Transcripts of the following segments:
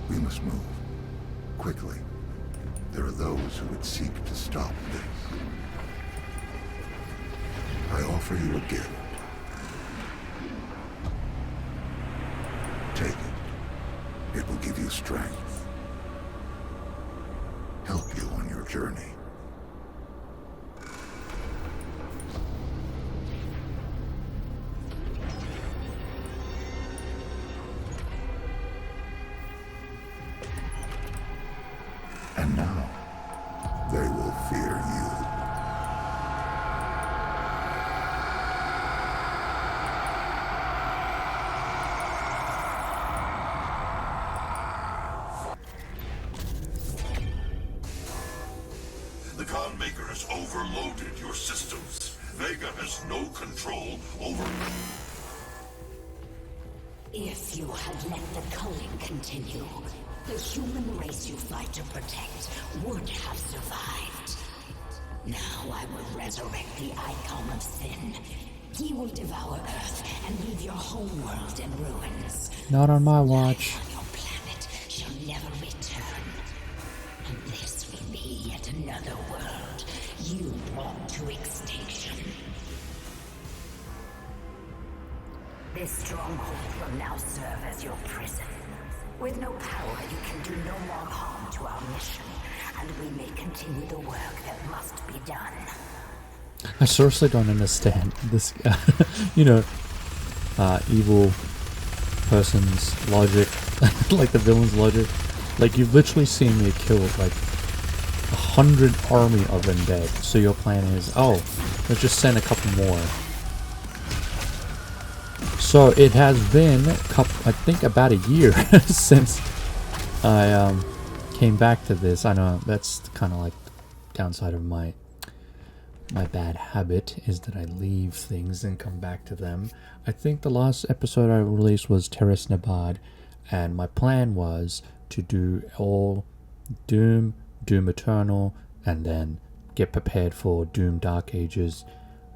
We must move. Quickly. There are those who would seek to stop this. I offer you a gift. Take it. It will give you strength. Help you on your journey. And now, they will fear you. The Khan Maykr has overloaded your systems. Vega has no control over... If you had let the culling continue, the human race you fight to protect would have survived. Now I will resurrect the icon of sin. He will devour Earth and leave your home world in ruins. Not on my watch. Life on your planet shall never return. And this will be yet another world you brought to extinction. This stronghold will now serve as your prison. With no power, you can do no more harm to our mission, and we may continue the work that must be done. I seriously don't understand this, evil person's logic, like the villain's logic. Like, you've literally seen me kill, like, 100 army of undead, so your plan is, oh, let's just send a couple more. So it has been, I think, about a year since I came back to this. I know that's kind of like the downside of my bad habit, is that I leave things and come back to them. I think the last episode I released was Terrace Nabad, and my plan was to do all Doom, Doom Eternal, and then get prepared for Doom Dark Ages.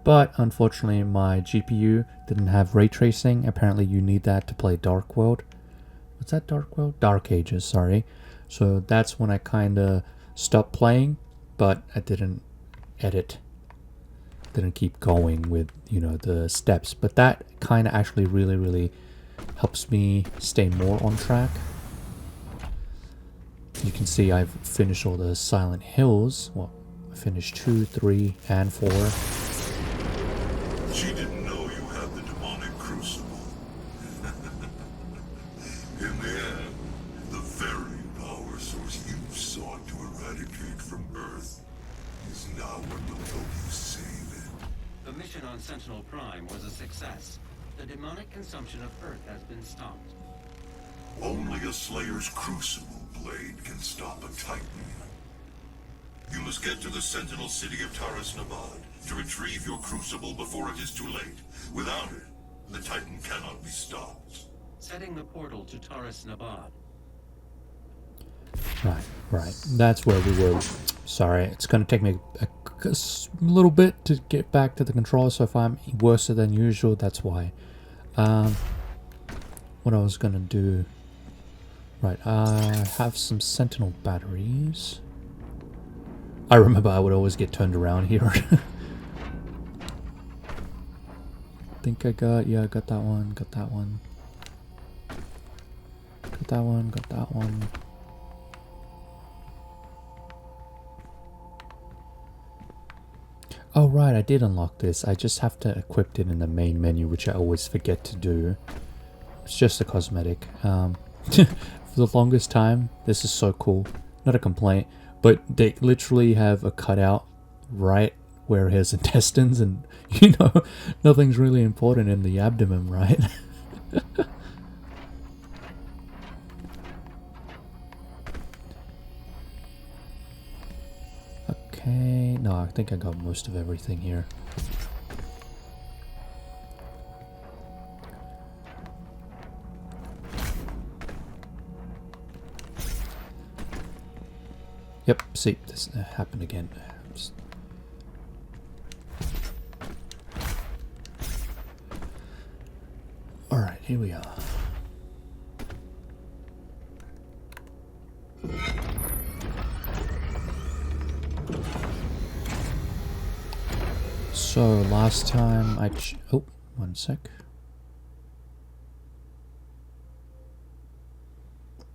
But unfortunately my GPU didn't have ray tracing. Apparently you need that to play Dark World. What's that, Dark World? Dark Ages, sorry. So that's when I kinda stopped playing, but I didn't edit. Didn't keep going with, the steps. But that kinda actually really helps me stay more on track. You can see I've finished all the Silent Hills. Well, I finished 2, 3, and 4. She didn't know you had the demonic Crucible. In the end, the very power source you sought to eradicate from Earth is now what will help you save it. The mission on Sentinel Prime was a success. The demonic consumption of Earth has been stopped. Only a Slayer's Crucible blade can stop a Titan. You must get to the Sentinel city of Taras Nabad to retrieve your Crucible before it is too late. Without it, the Titan cannot be stopped. Setting the portal to Taras Nabad. Right. That's where we were. Sorry, it's going to take me a little bit to get back to the controller, so if I'm worse than usual, that's why. What I was going to do... Right, I have some Sentinel batteries. I remember I would always get turned around here. Think I got that one, got that one. Got that one, got that one. Oh right, I did unlock this. I just have to equip it in the main menu, which I always forget to do. It's just a cosmetic. For the longest time, this is so cool. Not a complaint, but they literally have a cutout right where his intestines, and nothing's really important in the abdomen, right? Okay, no, I think I got most of everything here. Yep, see, this happened again. Alright, here we are. So last time oh, one sec.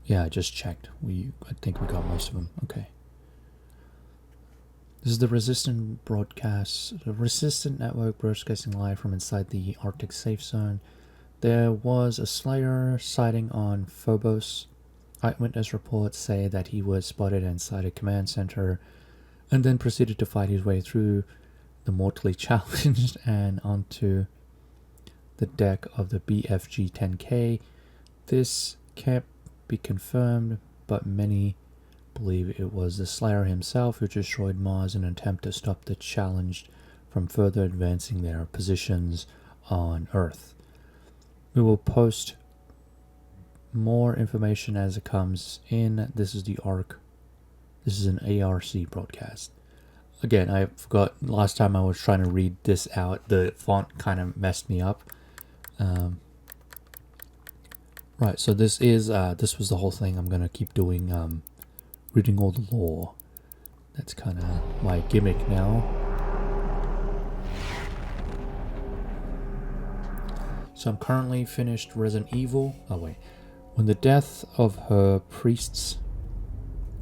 Yeah, I just checked. I think we got most of them. Okay. This is the Resistant broadcast, the Resistant network broadcasting live from inside the Arctic safe zone. There was a Slayer sighting on Phobos. Eyewitness reports say that he was spotted inside a command center and then proceeded to fight his way through the mortally challenged and onto the deck of the BFG 10K. This can't be confirmed, but many believe it was the Slayer himself who destroyed Mars in an attempt to stop the challenged from further advancing their positions on Earth. We will post more information as it comes in. This is the ARC. This is an ARC broadcast. Again, I forgot last time I was trying to read this out. The font kind of messed me up. Right, so this is this was the whole thing. I'm gonna keep doing reading all the lore. That's kind of my gimmick now. So I'm currently finished Resident Evil. Oh wait, with the death of her priest,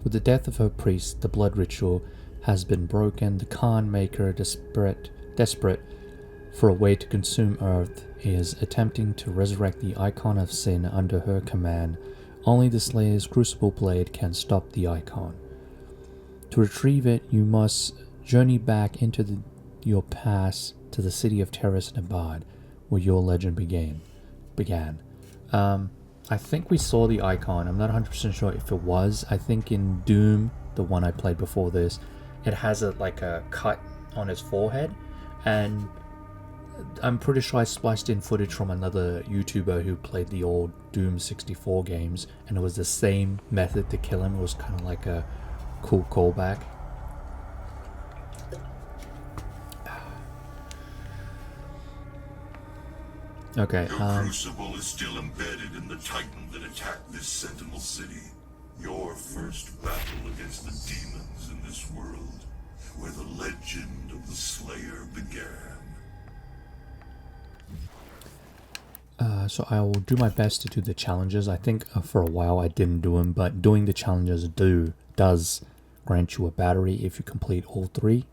the blood ritual has been broken. The Khan Maykr, desperate for a way to consume Earth, is attempting to resurrect the icon of sin under her command. Only the Slayer's Crucible blade can stop the icon. To retrieve it, you must journey back into your past to the city of Nabad, where your legend began. I think we saw the icon. I'm not 100% sure if it was. I think in Doom, the one I played before this, it has like a cut on his forehead, and I'm pretty sure I spliced in footage from another YouTuber who played the old Doom 64 games, and it was the same method to kill him. It was kind of like a cool callback. Okay, Your Crucible is still embedded in the Titan that attacked this Sentinel city. Your first battle against the demons in this world, where the legend of the Slayer began. So I will do my best to do the challenges. I think for a while I didn't do them, but doing the challenges does grant you a battery if you complete all three.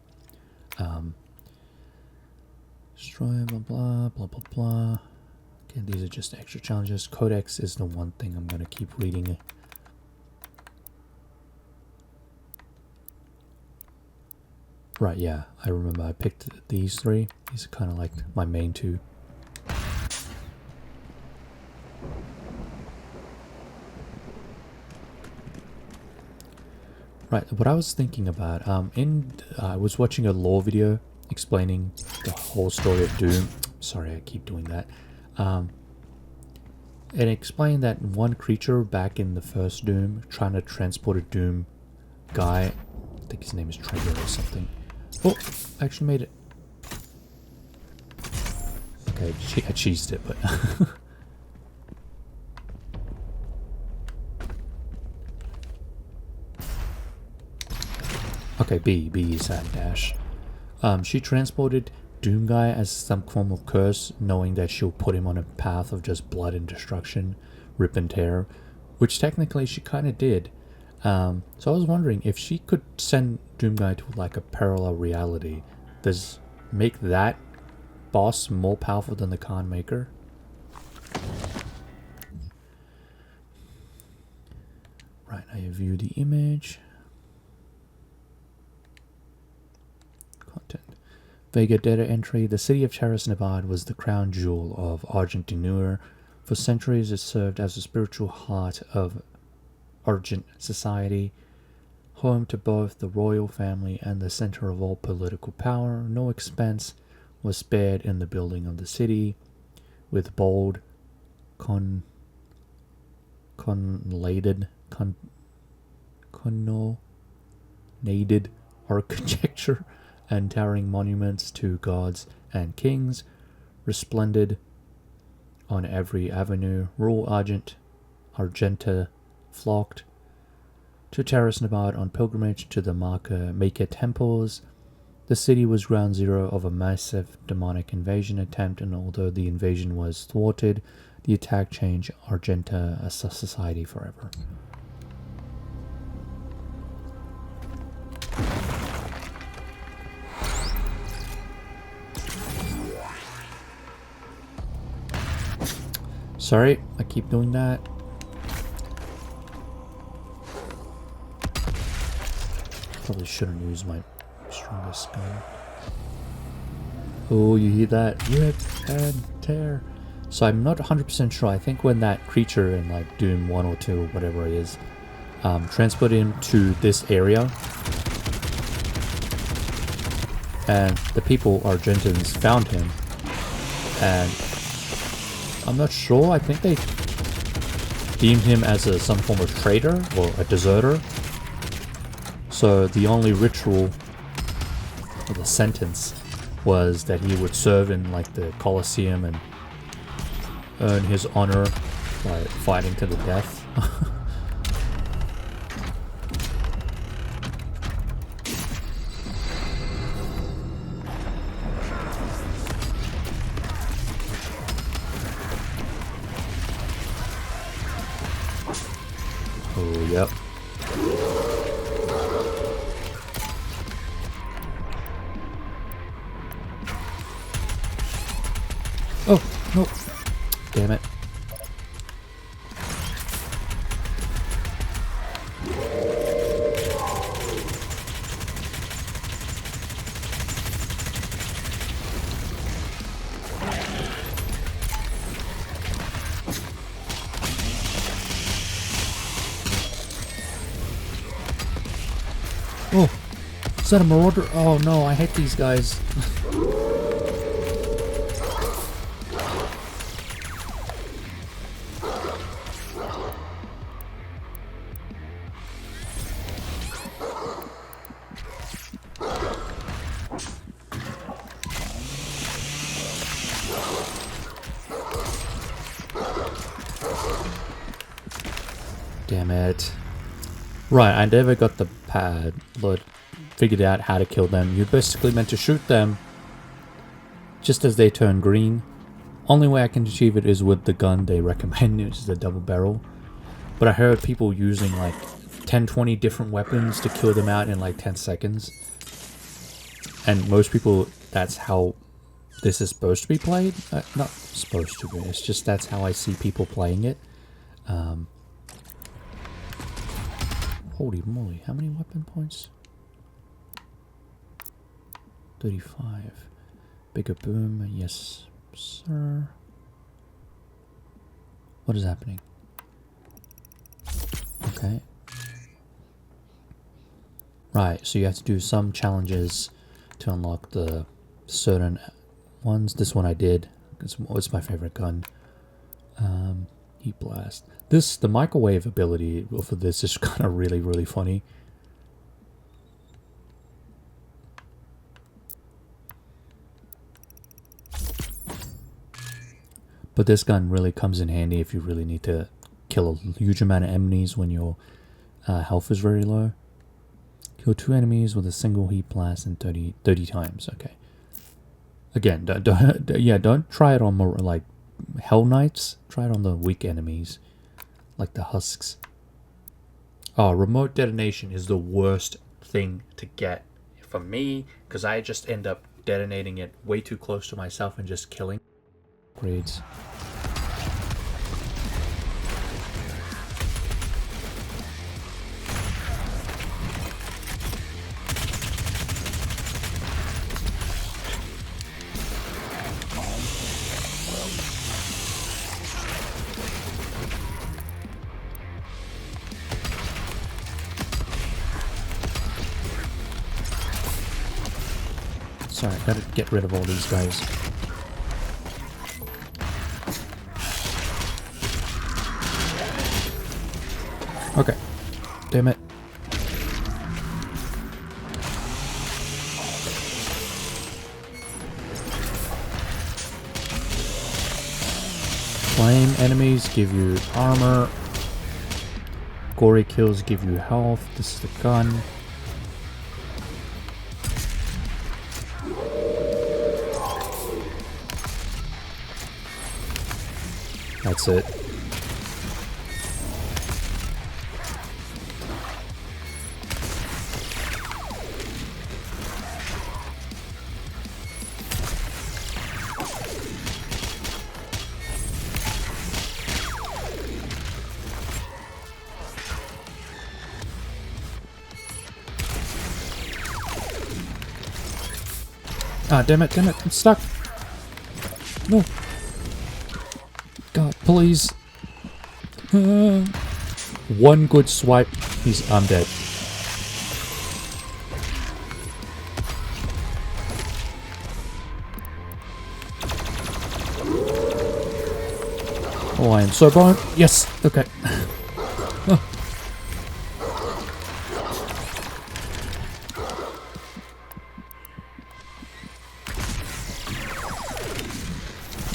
Destroy, blah blah blah blah blah. Okay, these are just extra challenges. Codex is the one thing I'm gonna keep reading. Right, yeah, I remember I picked these three. These are kind of like my main two. Right, what I was thinking about, I was watching a lore video explaining the whole story of Doom. Sorry, I keep doing that. And it explained that one creature back in the first Doom, trying to transport a Doom guy, I think his name is Trigger or something. Oh, I actually made it. Okay, I cheesed it, but... Okay, B is that dash. She transported Doomguy as some form of curse, knowing that she'll put him on a path of just blood and destruction, rip and tear, which technically she kind of did. So I was wondering if she could send Doomguy to like a parallel reality, does make that boss more powerful than the Khan Maykr? Right, I view the image. Content. Vega data entry. The city of Nabad was the crown jewel of Argent D'Nur. For centuries it served as the spiritual heart of Argent society, home to both the royal family and the center of all political power. No expense was spared in the building of the city, with bold, connotated architecture and towering monuments to gods and kings resplended on every avenue. Rural Argenta flocked to Nabad on pilgrimage to the Maykr temples. The city was ground zero of a massive demonic invasion attempt, and although the invasion was thwarted, the attack changed Argenta as a society forever. Sorry, I keep doing that. Probably shouldn't use my strongest gun. Oh, you hear that? Rip and tear. So I'm not 100% sure. I think when that creature in like Doom 1 or 2 or whatever it is, transported him to this area, and the people, Argentans, found him, and I'm not sure. I think they deemed him as some form of traitor or a deserter. So the only ritual, or the sentence, was that he would serve in like the Colosseum and earn his honor by fighting to the death. Oh, yep. Oh, no. Damn it. Oh, is that a marauder? Oh no, I hate these guys. Damn it. Right, I never got the pad, but figured out how to kill them. You're basically meant to shoot them just as they turn green. Only way I can achieve it is with the gun they recommend, which is the double barrel. But I heard people using like 10-20 different weapons to kill them out in like 10 seconds. And most people, that's how this is supposed to be played. Not supposed to be, it's just that's how I see people playing it. Holy moly, how many weapon points? 35. Bigger boom, yes, sir. What is happening? Okay. Right, so you have to do some challenges to unlock the certain ones. This one I did. It's my favorite gun. Heat blast. The microwave ability for this is kind of really funny. But this gun really comes in handy if you really need to kill a huge amount of enemies when your health is very low. Kill 2 enemies with a single heat blast in 30 times. Okay. Again, don't try it on more like Hell Knights. Try it on the weak enemies, like the husks. Oh, remote detonation is the worst thing to get for me, because I just end up detonating it way too close to myself and just killing. Grades. Sorry, I gotta get rid of all these guys. Okay. Damn it. Flame enemies give you armor. Gory kills give you health. This is the gun. That's it. Ah, damn it, I'm stuck. No. God, please. One good swipe, I'm dead. Oh, I am so blind. Yes, okay.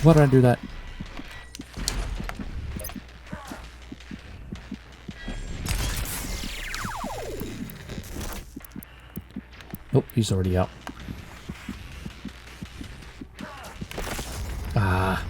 Why did I do that? Nope, he's already out. Ah.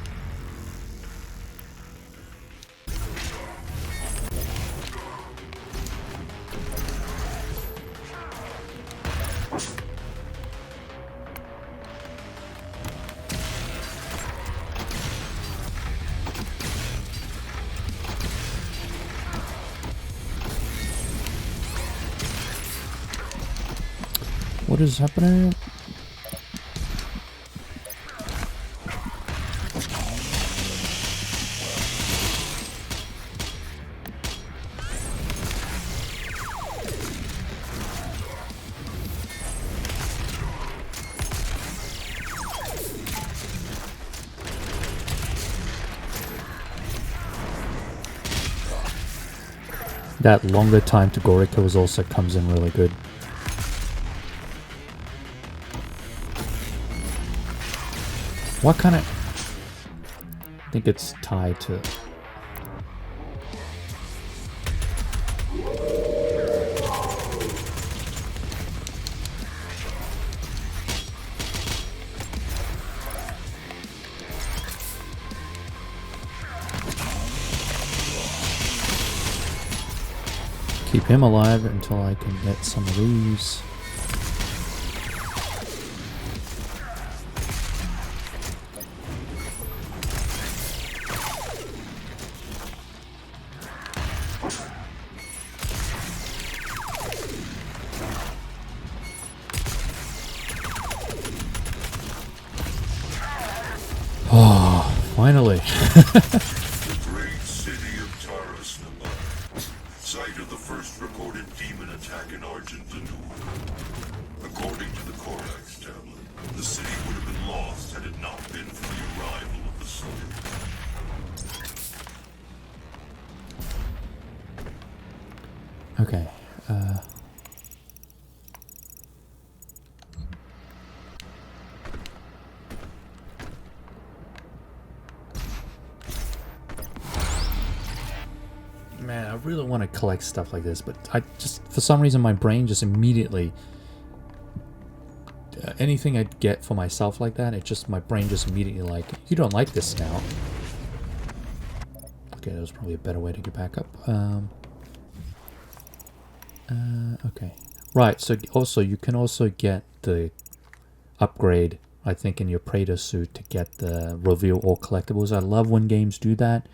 What is happening? That longer time to Gore kills also comes in really good. What kind of... I think it's tied to... Keep him alive until I can get some of these. Finally. The great city of Nabad, site of the first recorded demon attack in Argent D'Nur. According to the Codex tablet, the city would have been lost had it not been for the arrival of the Slayer. Okay. Man, I really want to collect stuff like this, but I just, for some reason, my brain just immediately, anything I get for myself like that, my brain just immediately like, you don't like this now. Okay, that was probably a better way to get back up. Okay. Right, so also, you can also get the upgrade, I think, in your Praetor suit to get the reveal all collectibles. I love when games do that.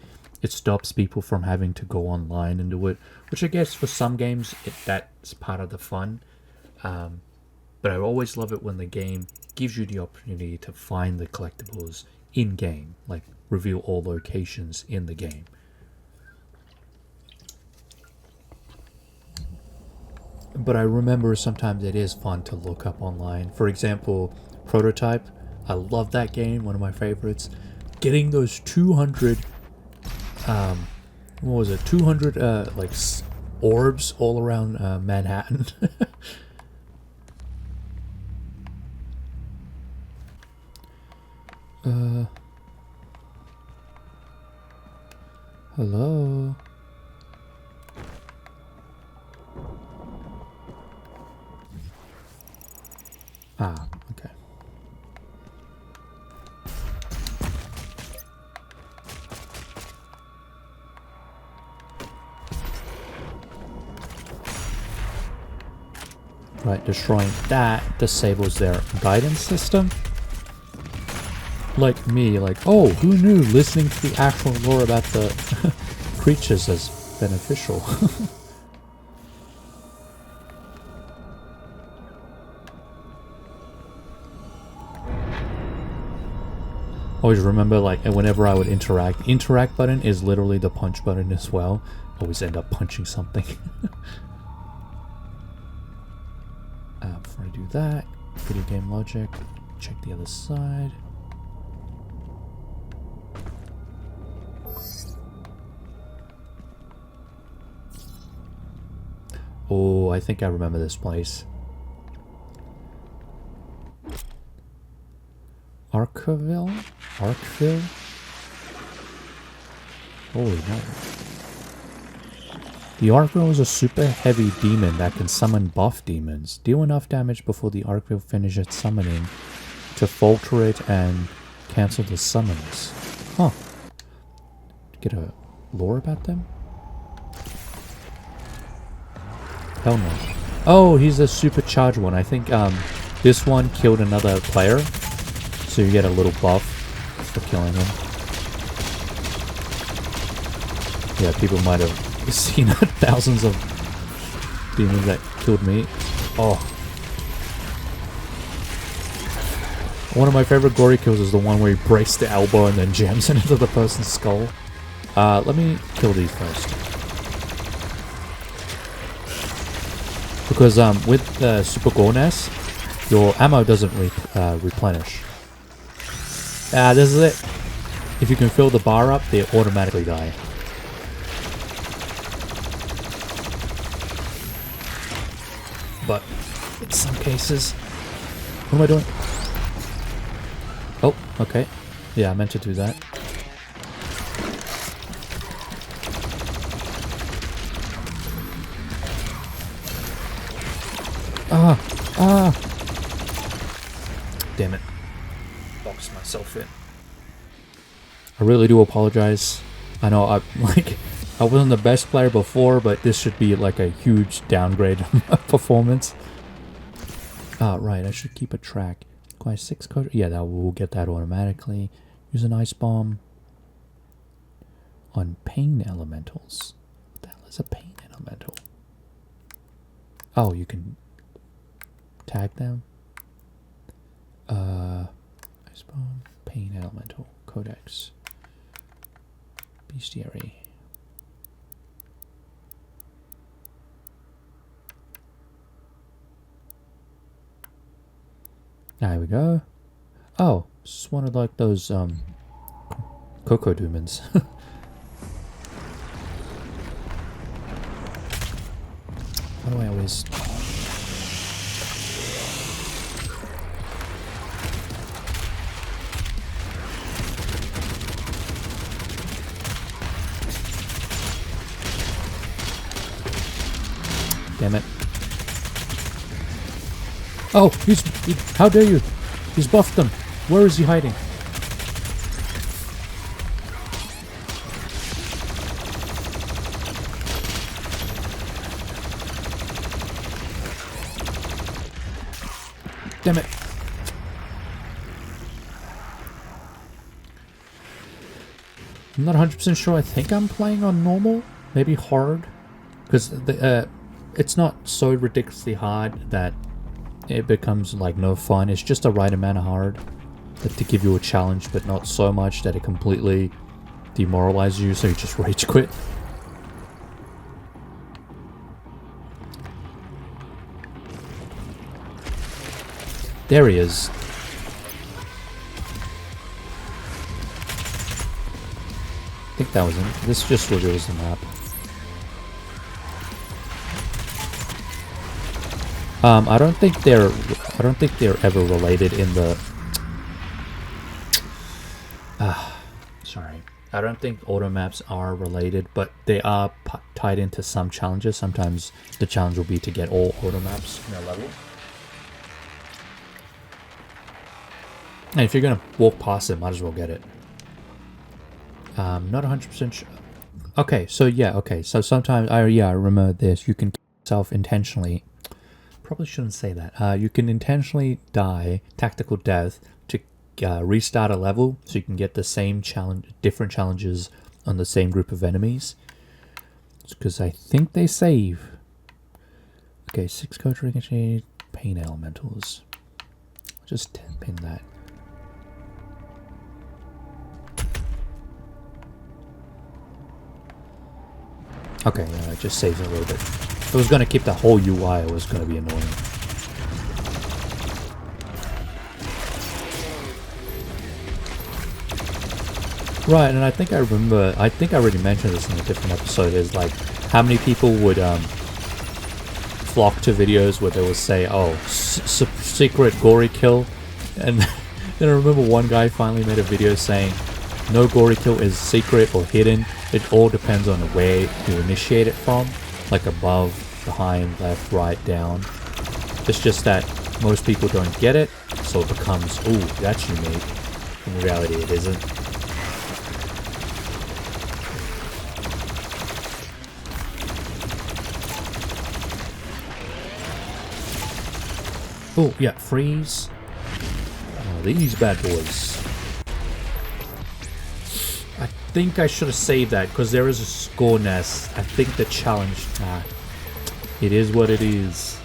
It stops people from having to go online and do it, which I guess for some games that's part of the fun. But I always love it when the game gives you the opportunity to find the collectibles in game, like reveal all locations in the game. But I remember sometimes it is fun to look up online. For example, Prototype. I love that game, one of my favorites. Getting those 200 what was it, 200 like orbs all around Manhattan. Hello. Ah, okay. Right, destroying that disables their guidance system. Like me, like, oh, who knew listening to the actual lore about the creatures is beneficial? Always remember, like, whenever I would interact button is literally the punch button as well. Always end up punching something. Before I do that, video game logic, check the other side. Oh, I think I remember this place. Arkville? Holy no. The Arkville is a super heavy demon that can summon buff demons. Deal enough damage before the Arkville finishes summoning to falter it and cancel the summons. Huh. Get a lore about them? Hell no. Oh, he's a supercharged one. I think this one killed another player. So you get a little buff for killing him. Yeah, people might have seen thousands of demons that killed me. Oh. One of my favorite gory kills is the one where he breaks the elbow and then jams it into the person's skull. Let me kill these first. Because with Super Gorness, your ammo doesn't replenish. This is it. If you can fill the bar up, they automatically die. But in some cases... What am I doing? Oh, okay. Yeah, I meant to do that. Damn it. Boxed myself in. I really do apologize. I know I wasn't the best player before, but this should be like a huge downgrade of performance. Right, I should keep a track. Class 6 code. Yeah, that we'll get that automatically. Use an ice bomb on pain elementals. What the hell is a pain elemental? Oh, you can tag them. Ice bomb, pain elemental, codex, bestiary. There we go. Oh, just one of like those cocoa demons. Why do I always... Damn it. Oh, how dare you? He's buffed them. Where is he hiding? Damn it. I'm not 100% sure. I think I'm playing on normal. Maybe hard. Because it's not so ridiculously hard that it becomes like no fun. It's just the right amount of hard to give you a challenge, but not so much that it completely demoralizes you, so you just rage quit. There he is. I think that was him. This just reveals the map. I don't think they're ever related in the... sorry. I don't think auto maps are related, but they are tied into some challenges. Sometimes the challenge will be to get all auto maps in a level. And if you're gonna walk past it, might as well get it. Not 100% sure. Okay, so yeah, okay. So sometimes, I remember this. You can kill yourself intentionally Probably shouldn't say that. You can intentionally die tactical death to restart a level, so you can get the same different challenges on the same group of enemies. Because I think they save. Okay, 6 code ricochet, pain elementals. Just pin that. Okay, yeah, it just saves a little bit. If I was going to keep the whole UI, it was going to be annoying. Right, and I think I remember, I think I already mentioned this in a different episode, is like how many people would flock to videos where they would say, oh, secret gory kill. And then I remember one guy finally made a video saying, no gory kill is secret or hidden. It all depends on where you initiate it from, like above, behind, left, right, down. It's just that most people don't get it, so it becomes, ooh, that's unique. In reality, it isn't. Oh, yeah, freeze. Oh, these bad boys. I think I should have saved that because there is a score nest. I think the challenge. It is what it is.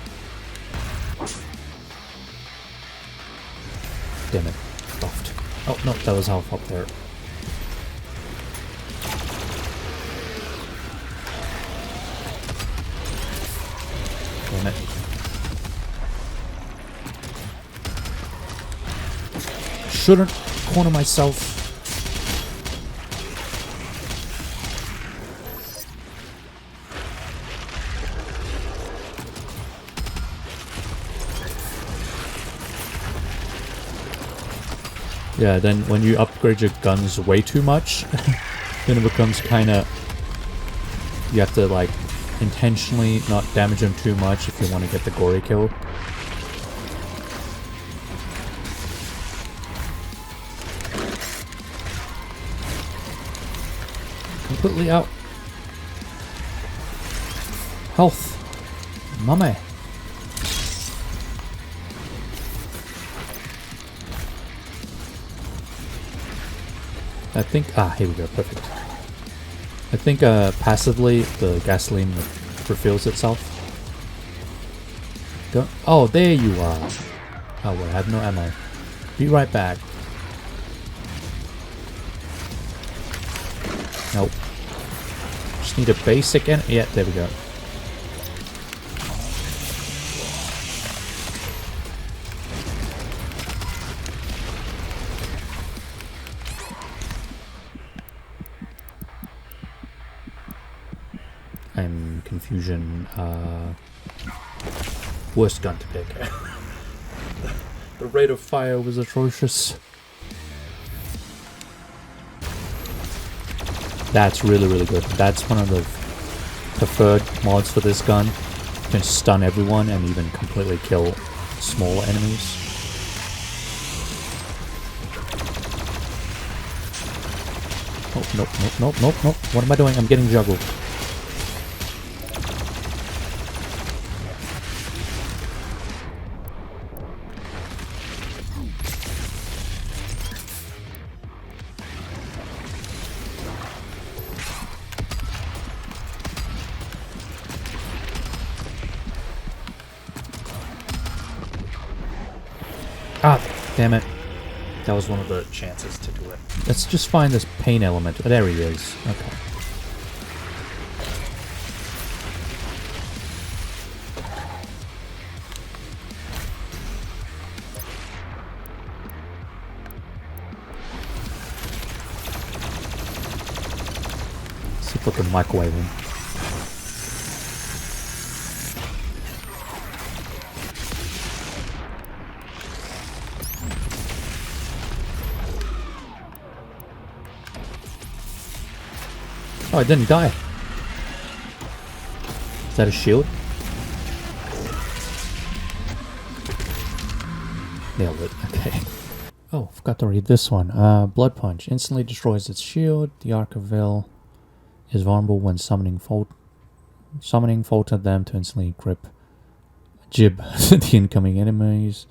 Damn it. Buffed. Oh, no, that was half up there. Damn it. Shouldn't corner myself. Yeah, then when you upgrade your guns way too much, then it becomes kind of... You have to, like, intentionally not damage them too much if you want to get the gory kill. Completely out. Health. Mummy. I think, here we go, perfect. I think passively the gasoline refills itself. Go. Oh, there you are. Oh wait, I have no ammo. Be right back. Nope. Just need a basic and yeah, there we go. I'm confusion. Worst gun to pick. The rate of fire was atrocious. That's really, really good. That's one of the preferred mods for this gun. You can stun everyone and even completely kill smaller enemies. Oh, nope, nope, nope, nope, nope. What am I doing? I'm getting juggled. Ah, damn it. That was one of the chances to do it. Let's just find this pain element. Oh, there he is. Okay. Let's see if we can microwave him. Oh, I didn't die. Is that a shield? Nailed it. Okay. Oh, forgot to read this one. Blood Punch. Instantly destroys its shield. The Archivil is vulnerable when summoning faulted them to instantly grip Jib, the incoming enemies.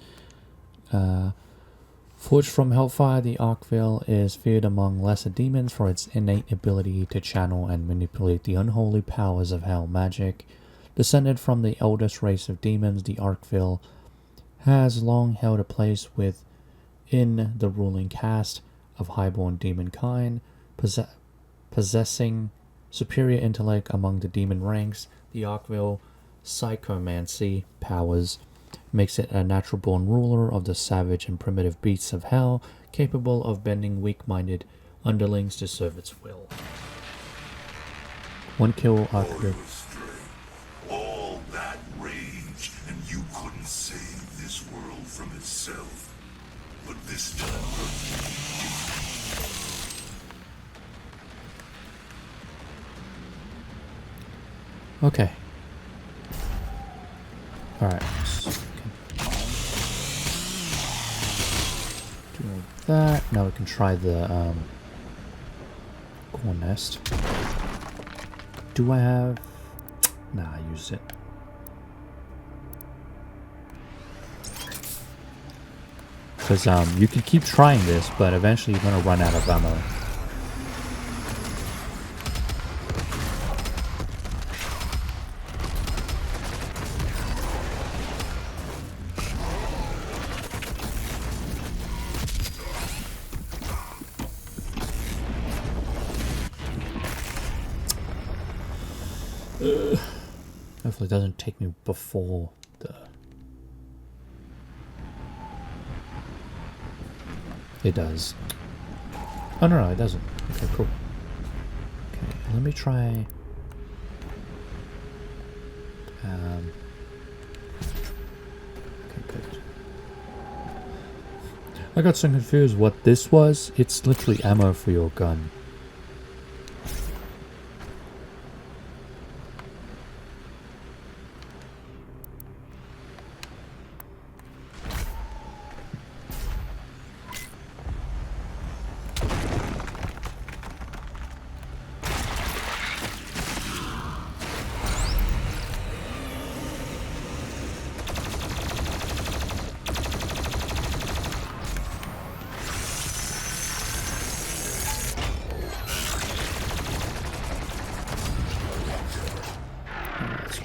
Forged from Hellfire, the Archvale is feared among lesser demons for its innate ability to channel and manipulate the unholy powers of hell magic. Descended from the eldest race of demons, the Archvale has long held a place within the ruling caste of highborn demon kind, possessing superior intellect among the demon ranks. The Archvale psychomancy powers makes it a natural-born ruler of the savage and primitive beasts of hell, capable of bending weak-minded underlings to serve its will. One kill Archvale. All that rage, and you couldn't save this world from itself. But this time, Okay. Alright. Do that. Now we can try the corn nest. Do I have... Nah, I used it. Because you can keep trying this, but eventually you're going to run out of ammo. Hopefully it doesn't take me before the... It does. Oh no, it doesn't. Okay, cool. Okay, let me try... Okay, good. I got so confused what this was. It's literally ammo for your gun.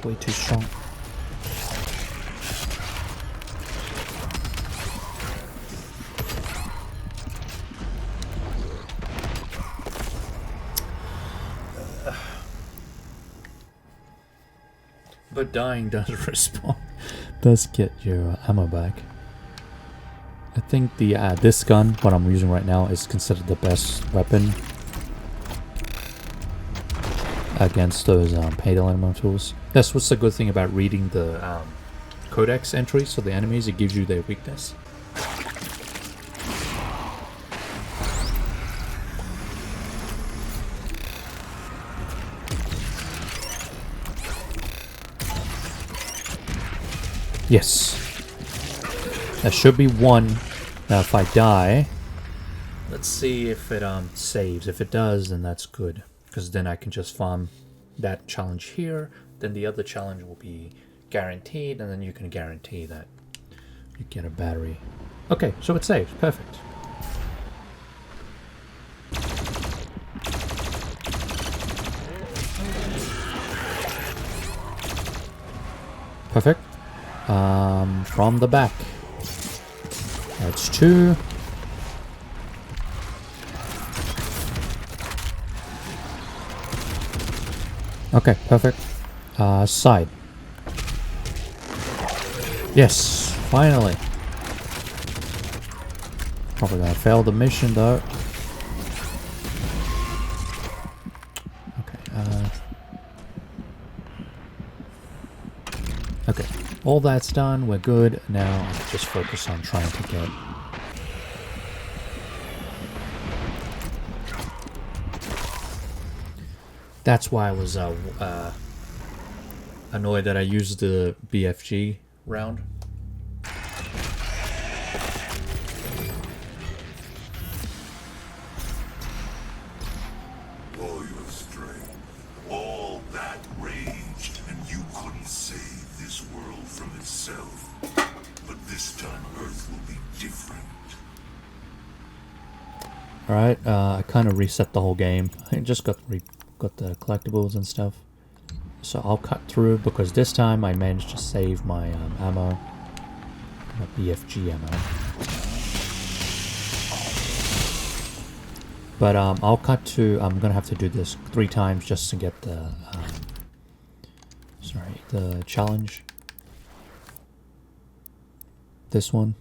Way too strong. But dying does respawn. Does get your ammo back. I think the this gun, what I'm using right now, is considered the best weapon against those paid elementals. That's what's the good thing about reading the codex entries for the enemies. It gives you their weakness. Yes. That should be one. Now if I die, let's see if it saves. If it does, then that's good. Because then I can just farm that challenge here. Then the other challenge will be guaranteed, and then you can guarantee that you get a battery. Okay, so it saves. Perfect. Perfect. From the back. That's 2. Okay, perfect. Side. Yes, finally. Probably gonna fail the mission though. Okay, okay, all that's done, we're good. Now I'll just focus on trying to get... That's why I was annoyed that I used the BFG round. all your strength, all that rage, and you couldn't save this world from itself. yourself. But this time Earth will be different. Alright, I kind of reset the whole game. I just got the collectibles and stuff. So I'll cut through because this time I managed to save my ammo. My BFG ammo. But I'll cut to, I'm gonna have to do this 3 times just to get the, the challenge. This one.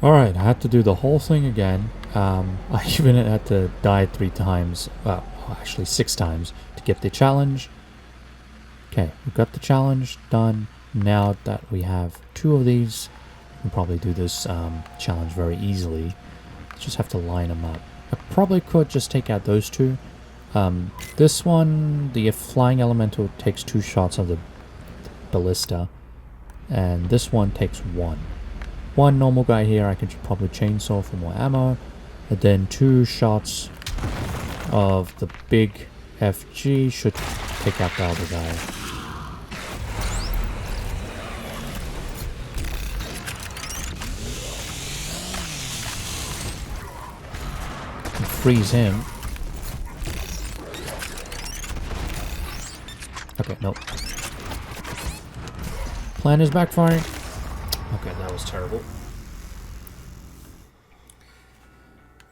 Alright, I had to do the whole thing again. I even had to die 3 times, well, actually 6 times to get the challenge. Okay, we got the challenge done. Now that we have 2 of these, we can probably do this challenge very easily. Just have to line them up. I probably could just take out those 2. This one, the flying elemental, takes 2 shots of the ballista, and this one takes 1. One normal guy here I can probably chainsaw for more ammo, and then 2 shots of the big FG should take out the other guy. And freeze him. Okay, nope. Plan is backfiring. Okay, that was terrible.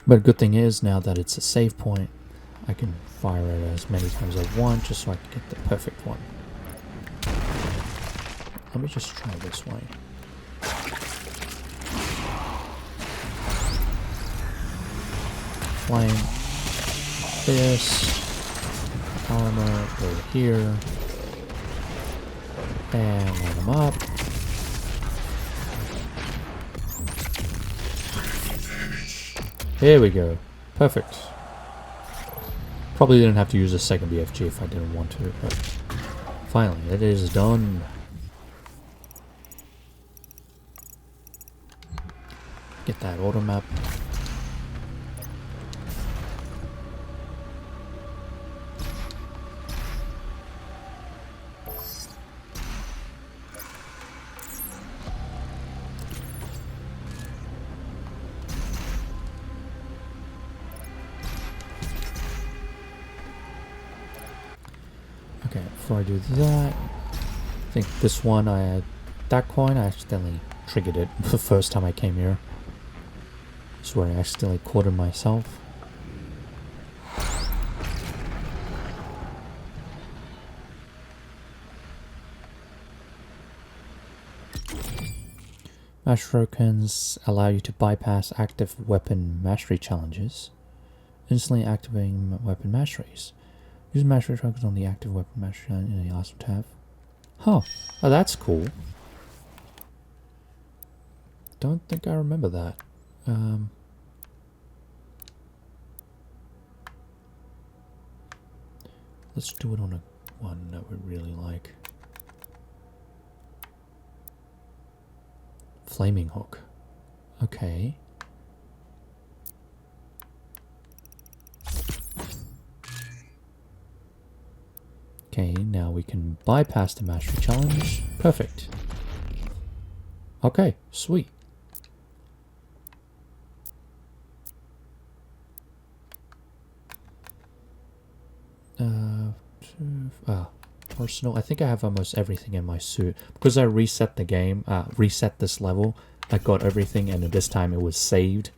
But good thing is, now that it's a save point, I can fire it as many times as I want, just so I can get the perfect one. Let me just try this way. Flame. This. Armor over here. And line them up. Here we go. Perfect. Probably didn't have to use a second BFG if I didn't want to, but finally, it is done. Get that auto map. Okay, before I do that, I think this one I had that coin, I accidentally triggered it the first time I came here. This is where I accidentally quartered myself. Mastery tokens allow you to bypass active weapon mastery challenges, instantly activating weapon masteries. Use mastery tokens on the active weapon mastery challenge in the awesome tab. Huh. Oh, that's cool. Don't think I remember that. Let's do it on a one that we really like. Flaming hook. Okay. Okay, now we can bypass the mastery challenge. Perfect. Okay, sweet. Personal. I think I have almost everything in my suit. Because I reset the game, reset this level, I got everything, and this time it was saved.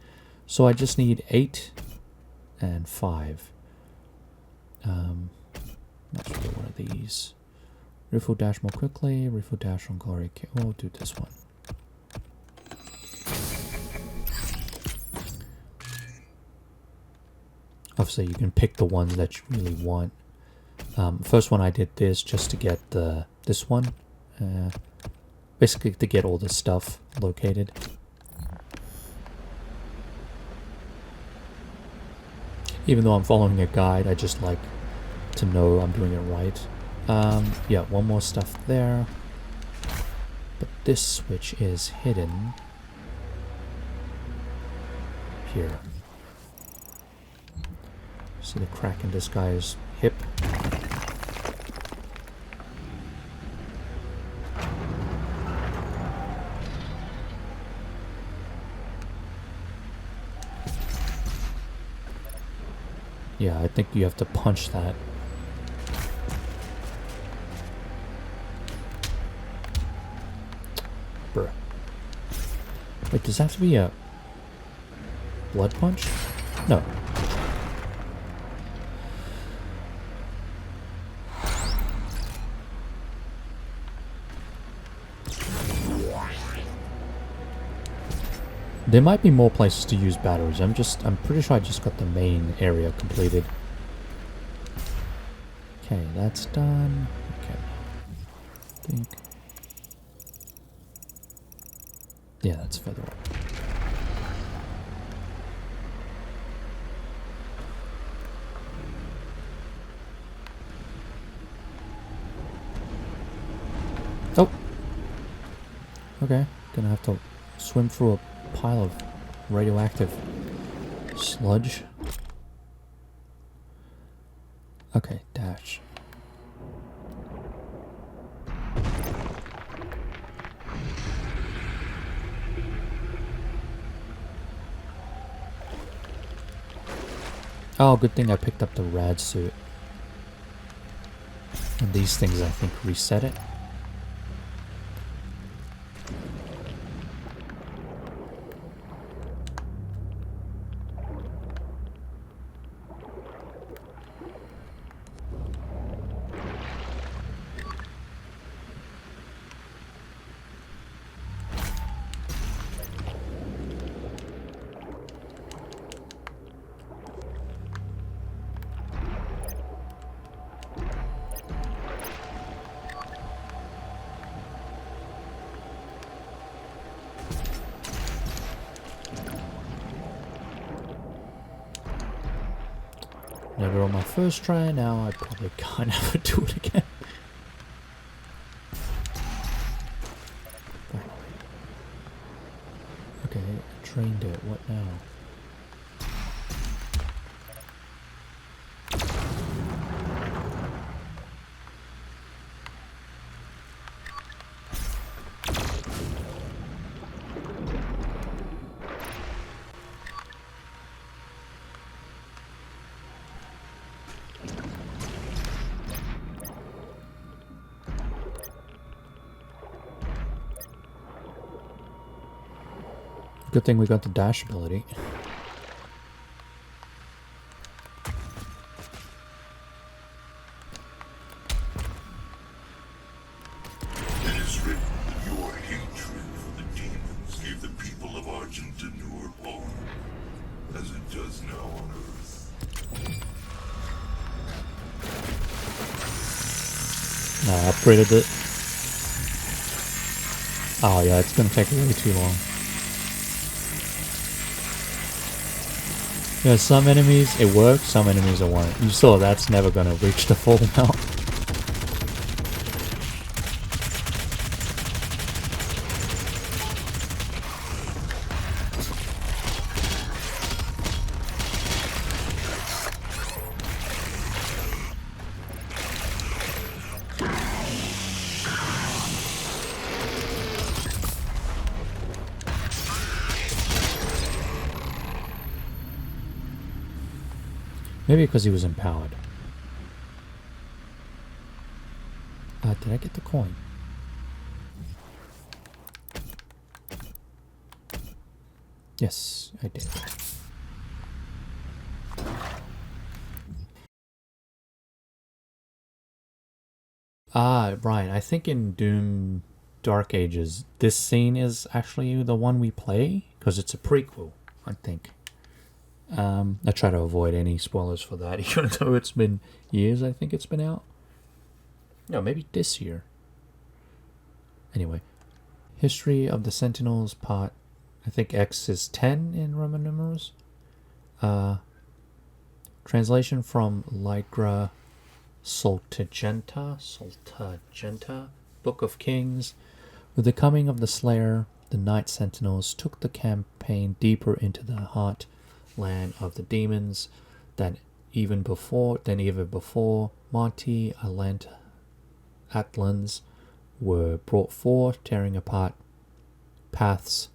So I just need 8 and 5. Let's do one of these. Refill dash more quickly, refill dash on glory. We'll do this one. Obviously, you can pick the ones that you really want. First one I did this just to get this one. Basically to get all the stuff located. Even though I'm following a guide, I just like to know I'm doing it right. Yeah, one more stuff there. But this switch is hidden here. See the crack in this guy's hip? Yeah, I think you have to punch that. Bruh. Wait, does that have to be a blood punch? No. There might be more places to use batteries. I'm pretty sure I just got the main area completed. Okay, that's done. Okay. I think. Yeah, that's further up. Oh! Okay, gonna have to swim through a pile of radioactive sludge. Okay, dash. Oh, good thing I picked up the rad suit. And these things, I think, reset it. Never on my first try, now I probably can't ever do it again. Okay, I trained it, what now? Good thing we got the dash ability. It is written that your hatred for the demons gave the people of Argent D'Nur home, as it does now on Earth. I upgraded it. Oh yeah, it's gonna take way too long. Yeah, some enemies it works, some enemies it won't. You saw that's never gonna reach the full amount. Maybe because he was empowered. Did I get the coin? Yes, I did. Brian, I think in Doom Dark Ages, this scene is actually the one we play, because it's a prequel, I think. I try to avoid any spoilers for that, even though it's been years, I think it's been out. No, maybe this year. Anyway, History of the Sentinels, part, I think X is 10 in Roman numerals. Translation from Lygra Soltagenta, Book of Kings. With the coming of the Slayer, the Night Sentinels took the campaign deeper into the heartland of the demons than even before. Monty Atlans were brought forth, tearing apart paths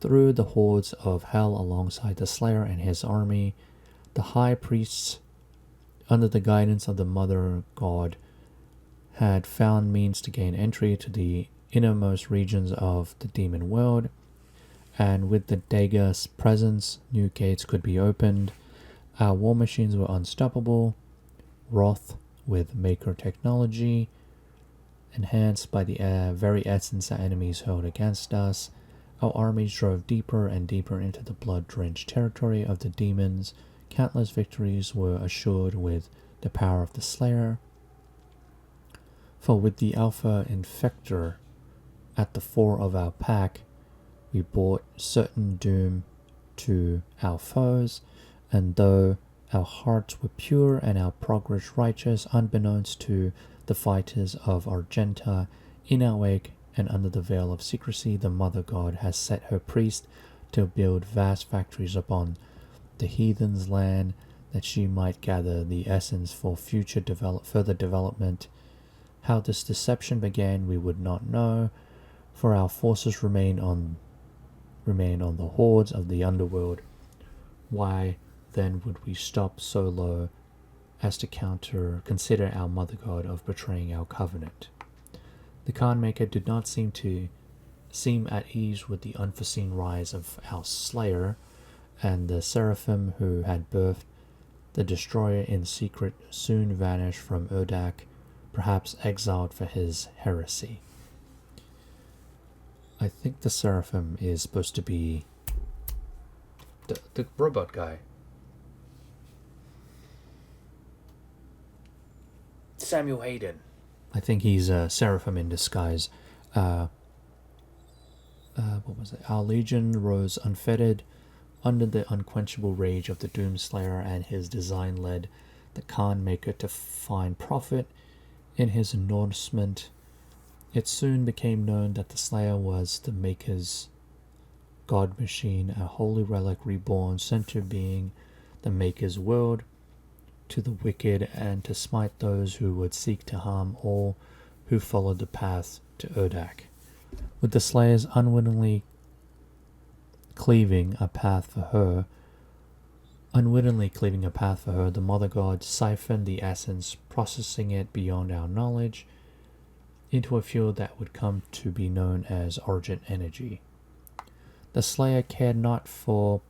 through the hordes of hell alongside the Slayer and his army. The high priests, under the guidance of the Mother God, had found means to gain entry to the innermost regions of the demon world, and with the Dagger's presence, new gates could be opened. Our war machines were unstoppable, wroth with Maykr technology, enhanced by the very essence our enemies hurled against us. Our armies drove deeper and deeper into the blood-drenched territory of the demons. Countless victories were assured with the power of the Slayer. For with the Alpha Infector at the fore of our pack, we brought certain doom to our foes, and though our hearts were pure and our progress righteous, unbeknownst to the fighters of Argenta, in our wake and under the veil of secrecy, the Mother God has set her priest to build vast factories upon the heathen's land, that she might gather the essence for further development. How this deception began we would not know, for our forces remain on the hordes of the underworld. Why then would we stop so low as to consider our Mother God of betraying our covenant? The Khan Maykr did not seem at ease with the unforeseen rise of our Slayer, and the Seraphim who had birthed the Destroyer in secret soon vanished from Urdak, perhaps exiled for his heresy. I think the Seraphim is supposed to be the robot guy. Samuel Hayden. I think he's a Seraphim in disguise. What was it? Our legion rose unfettered under the unquenchable rage of the Doomslayer, and his design led the Khan Maykr to find profit in his endorsement. It soon became known that the Slayer was the Maker's god machine, a holy relic reborn, sent to being the Maker's world to the wicked, and to smite those who would seek to harm all who followed the path to Urdak. With the Slayers unwittingly cleaving a path for her, the Mother God siphoned the essence, processing it beyond our knowledge into a field that would come to be known as Argent Energy. The Slayer cared not for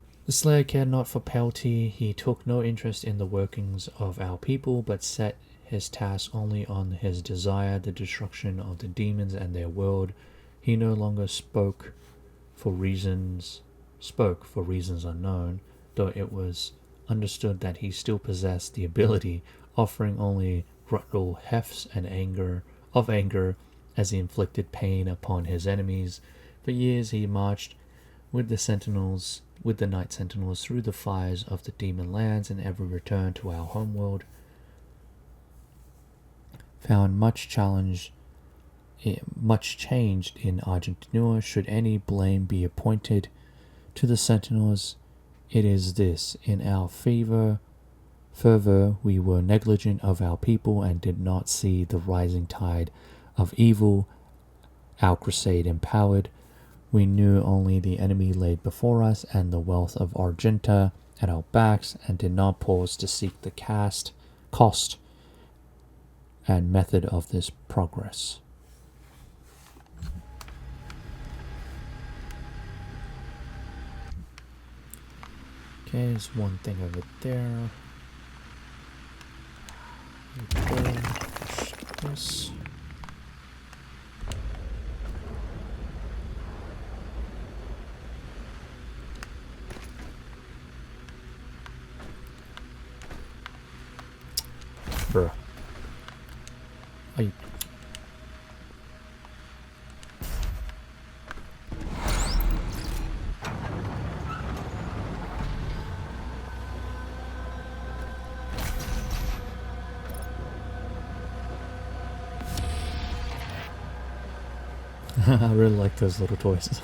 pelty. He took no interest in the workings of our people, but set his task only on his desire, the destruction of the demons and their world. He no longer spoke for reasons unknown, though it was understood that he still possessed the ability, offering only guttural hefts and anger as he inflicted pain upon his enemies. For years he marched with the Night Sentinels through the fires of the demon lands, and every return to our homeworld found much changed in Argent D'Nur. Should any blame be appointed to the Sentinels, it is this: in our fervor we were negligent of our people and did not see the rising tide of evil our crusade empowered. We knew only the enemy laid before us and the wealth of Argenta at our backs, and did not pause to seek the cost and method of this progress. Okay, there's one thing over there. This. Bruh. I really like those little toys.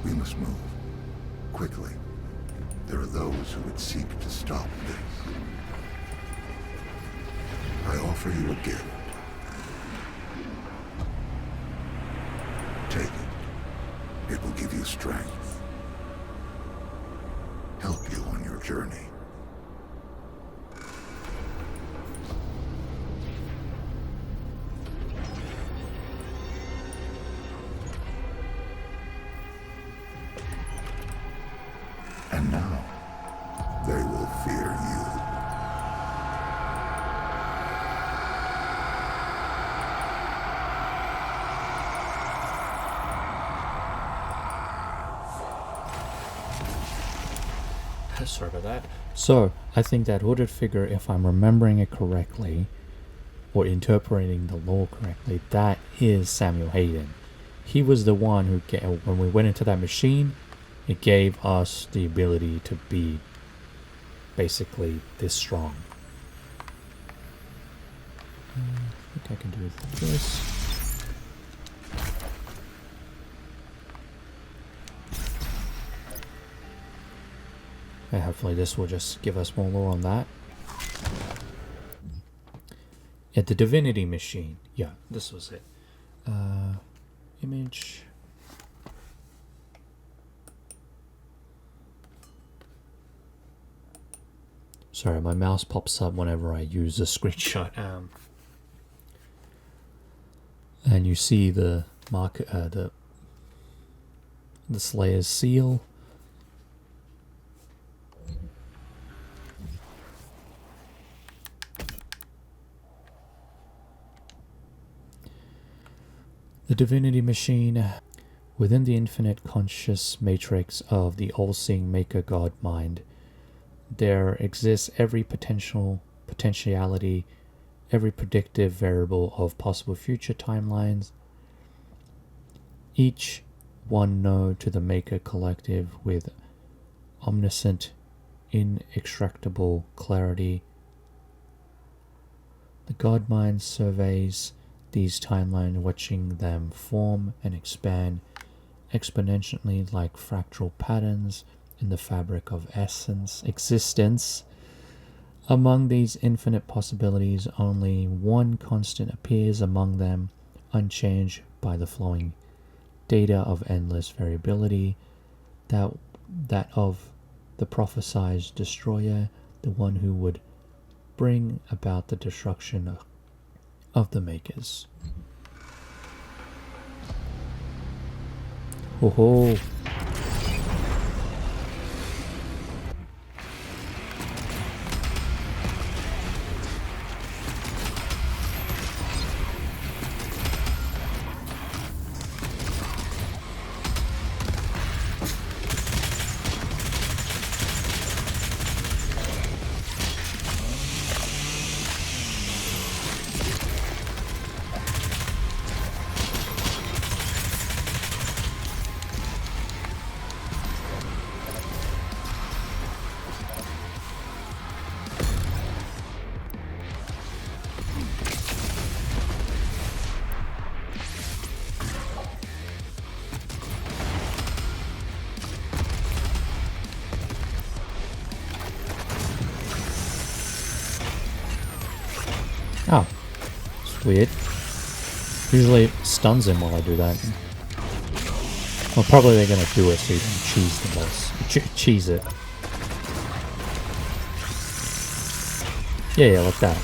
We would seek to stop this. I offer you a gift. Take it. It will give you strength. Help you on your journey. And now, they will fear you. Sorry about that. So, I think that hooded figure, if I'm remembering it correctly, or interpreting the lore correctly, that is Samuel Hayden. He was the one who, when we went into that machine, it gave us the ability to be basically this strong. I think I can do this. And hopefully this will just give us more lore on that. At the Divinity Machine. Yeah, this was it. Image. Sorry, my mouse pops up whenever I use a screenshot. And you see the mark, the Slayer's seal. The Divinity Machine. Within the infinite conscious matrix of the all-seeing Maker God mind, there exists every potentiality, every predictive variable of possible future timelines, each one known to the Maker collective with omniscient, inextractable clarity. The God mind surveys these timelines, watching them form and expand exponentially like fractal patterns in the fabric of existence. Among these infinite possibilities, only one constant appears among them, unchanged by the flowing data of endless variability, that of the prophesied destroyer, the one who would bring about the destruction of the Maykrs. Ho ho! Oh, it's weird. Usually it stuns him while I do that. Well, probably they're gonna do it so you can cheese the boss. Cheese it. Yeah, like that.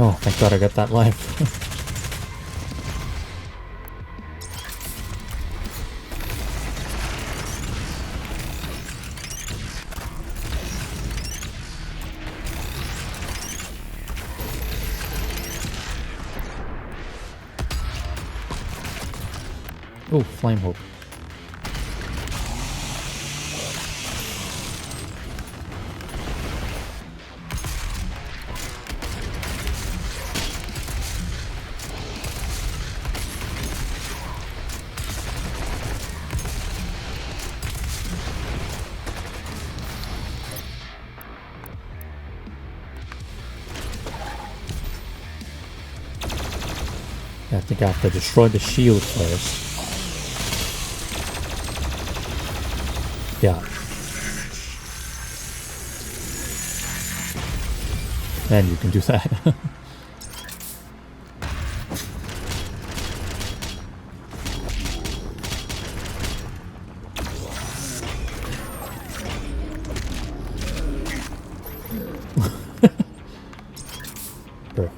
Oh, thank God I got that life. Oh, flame hook. I think I have to destroy the shield first. Yeah. And you can do that. Sure.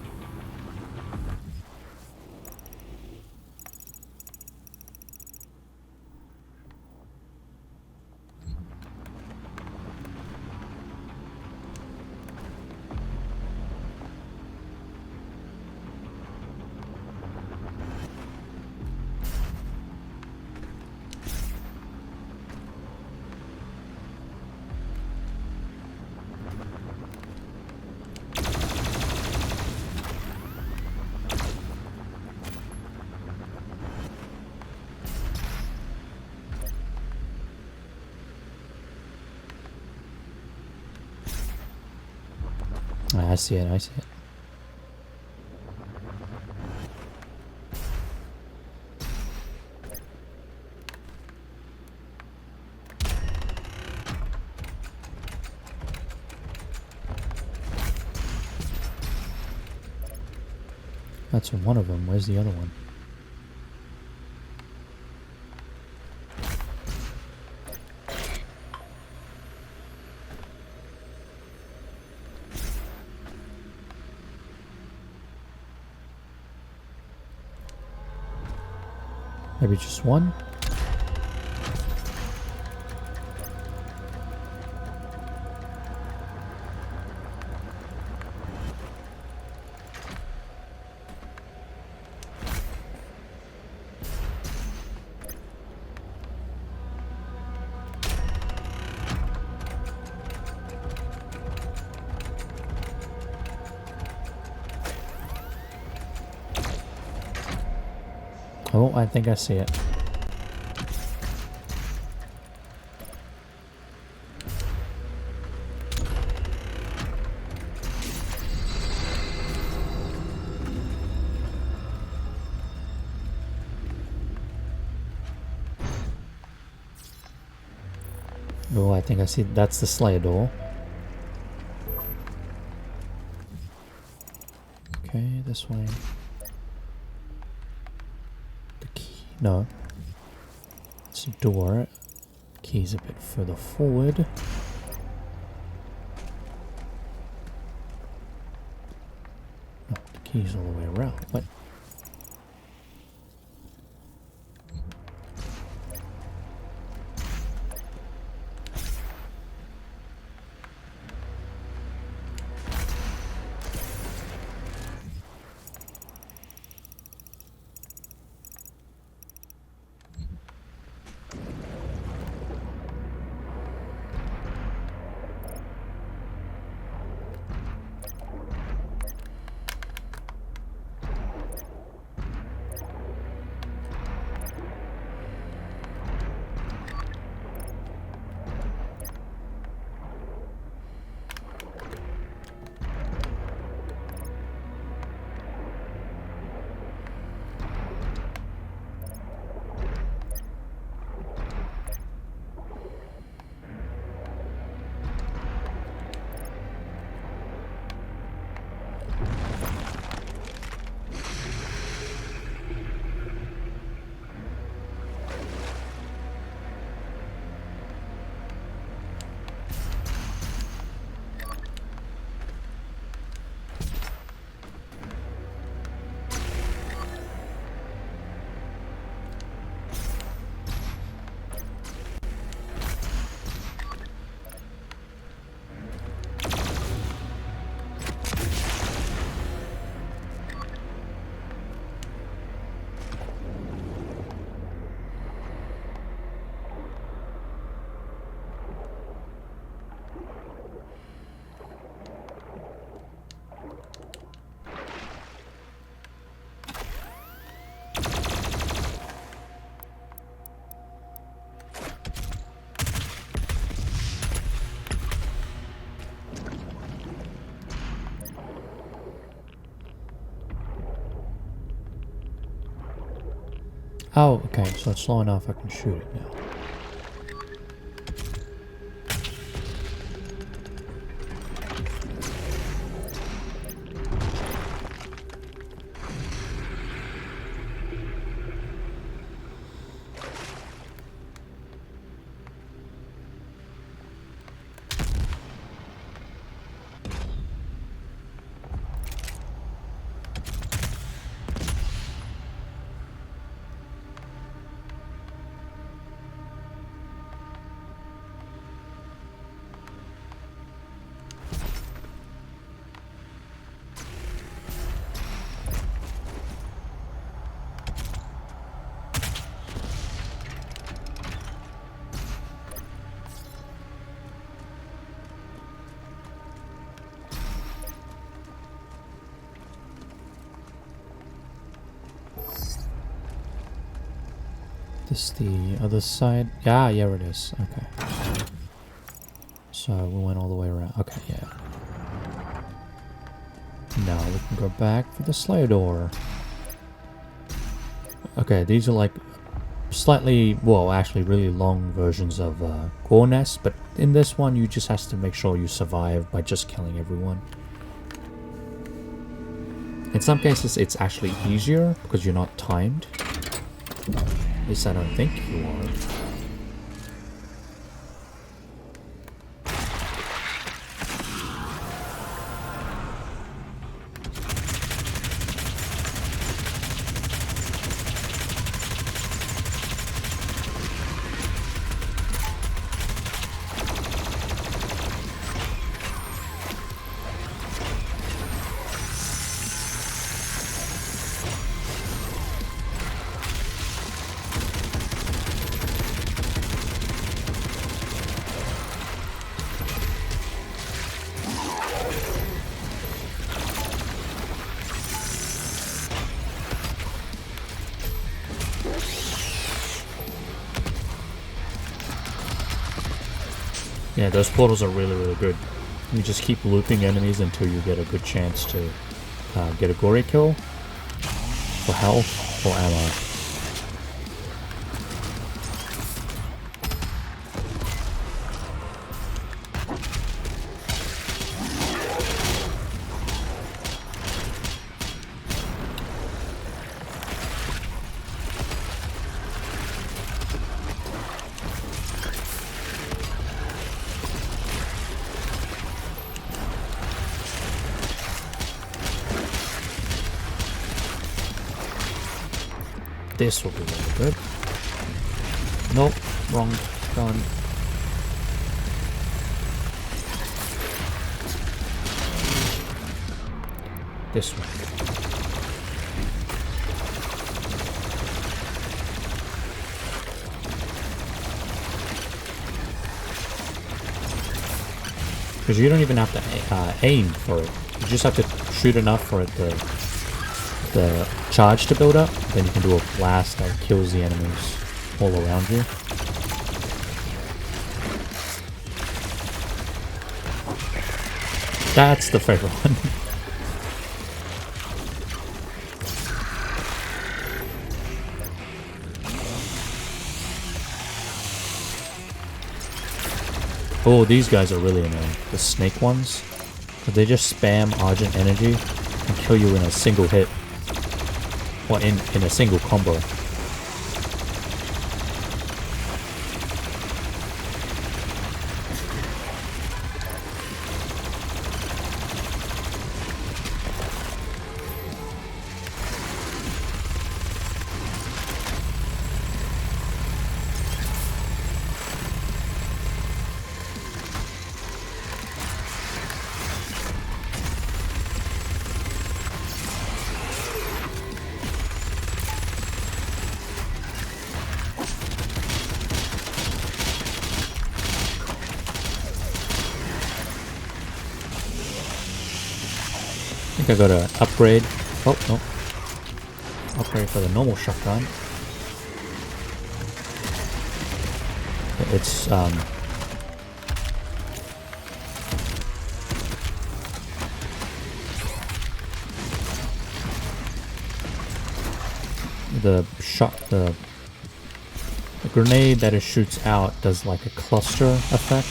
I see it, I see it. That's one of them. Where's the other one? Maybe just one? Oh, I think I see it. Oh, I think I see. That's the Slayer door. Okay, this way. The key. No. It's a door. Key's a bit further forward. No, the key's all the way around. What? Oh, okay, so it's slow enough I can shoot it now. This the other side? Yeah, here it is. Okay. So we went all the way around. Okay, yeah. Now we can go back for the Slayer door. Okay, these are like slightly, well, actually really long versions of Core Nest, but in this one you just have to make sure you survive by just killing everyone. In some cases it's actually easier because you're not timed. At least I don't think you are. Yeah, those portals are really, really good. You just keep looping enemies until you get a good chance to get a gory kill for health or ammo. This will be really good. Nope, wrong gun. This one. Because you don't even have to aim for it. You just have to shoot enough for it to the charge to build up, then you can do a blast that kills the enemies all around you. That's the favorite one. Oh, these guys are really annoying. The snake ones. They just spam Argent Energy and kill you in a single hit. Or in a single combo. I got an upgrade. Oh, no. Upgrade for the normal shotgun. It's, the shot, the grenade that it shoots out does like a cluster effect.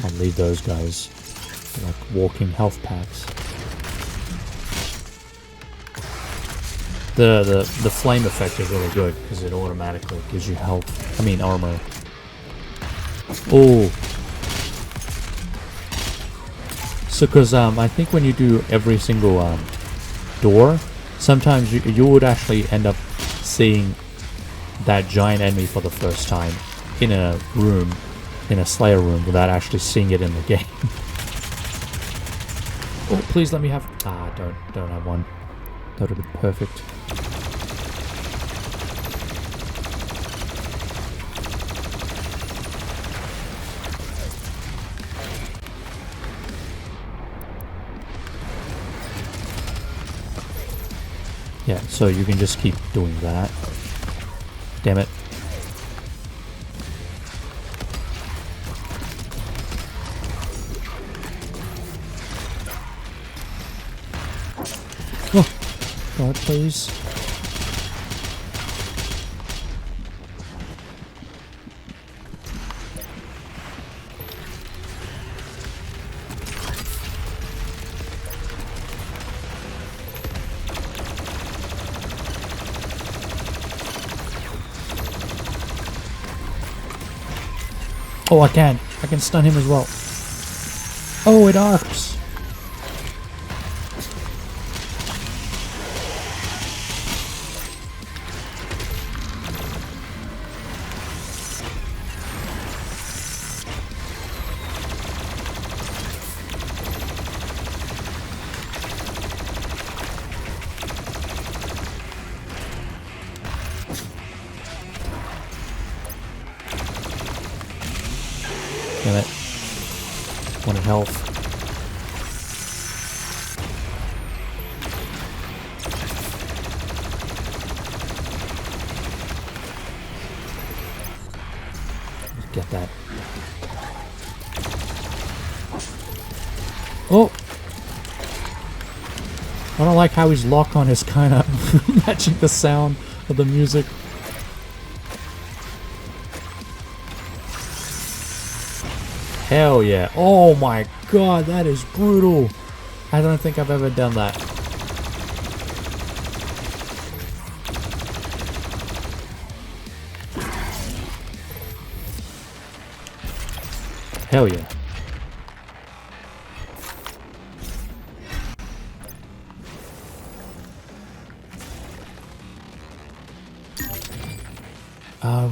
I'll leave those guys. They're like walking health packs. The flame effect is really good because it automatically gives you health. I mean armor. Oh. So because I think when you do every single door, sometimes you would actually end up seeing that giant enemy for the first time in a room, in a Slayer room, without actually seeing it in the game. Oh, please let me have... Ah, don't have one. That would have been perfect. Yeah, so you can just keep doing that. Damn it. Oh, God, please. Oh, I can stun him as well. Oh, it arcs. Damn it. Wanted health. Get that. Oh! I don't like how his lock on is kind of matching the sound of the music. Hell yeah. Oh my god, that is brutal. I don't think I've ever done that. Hell yeah.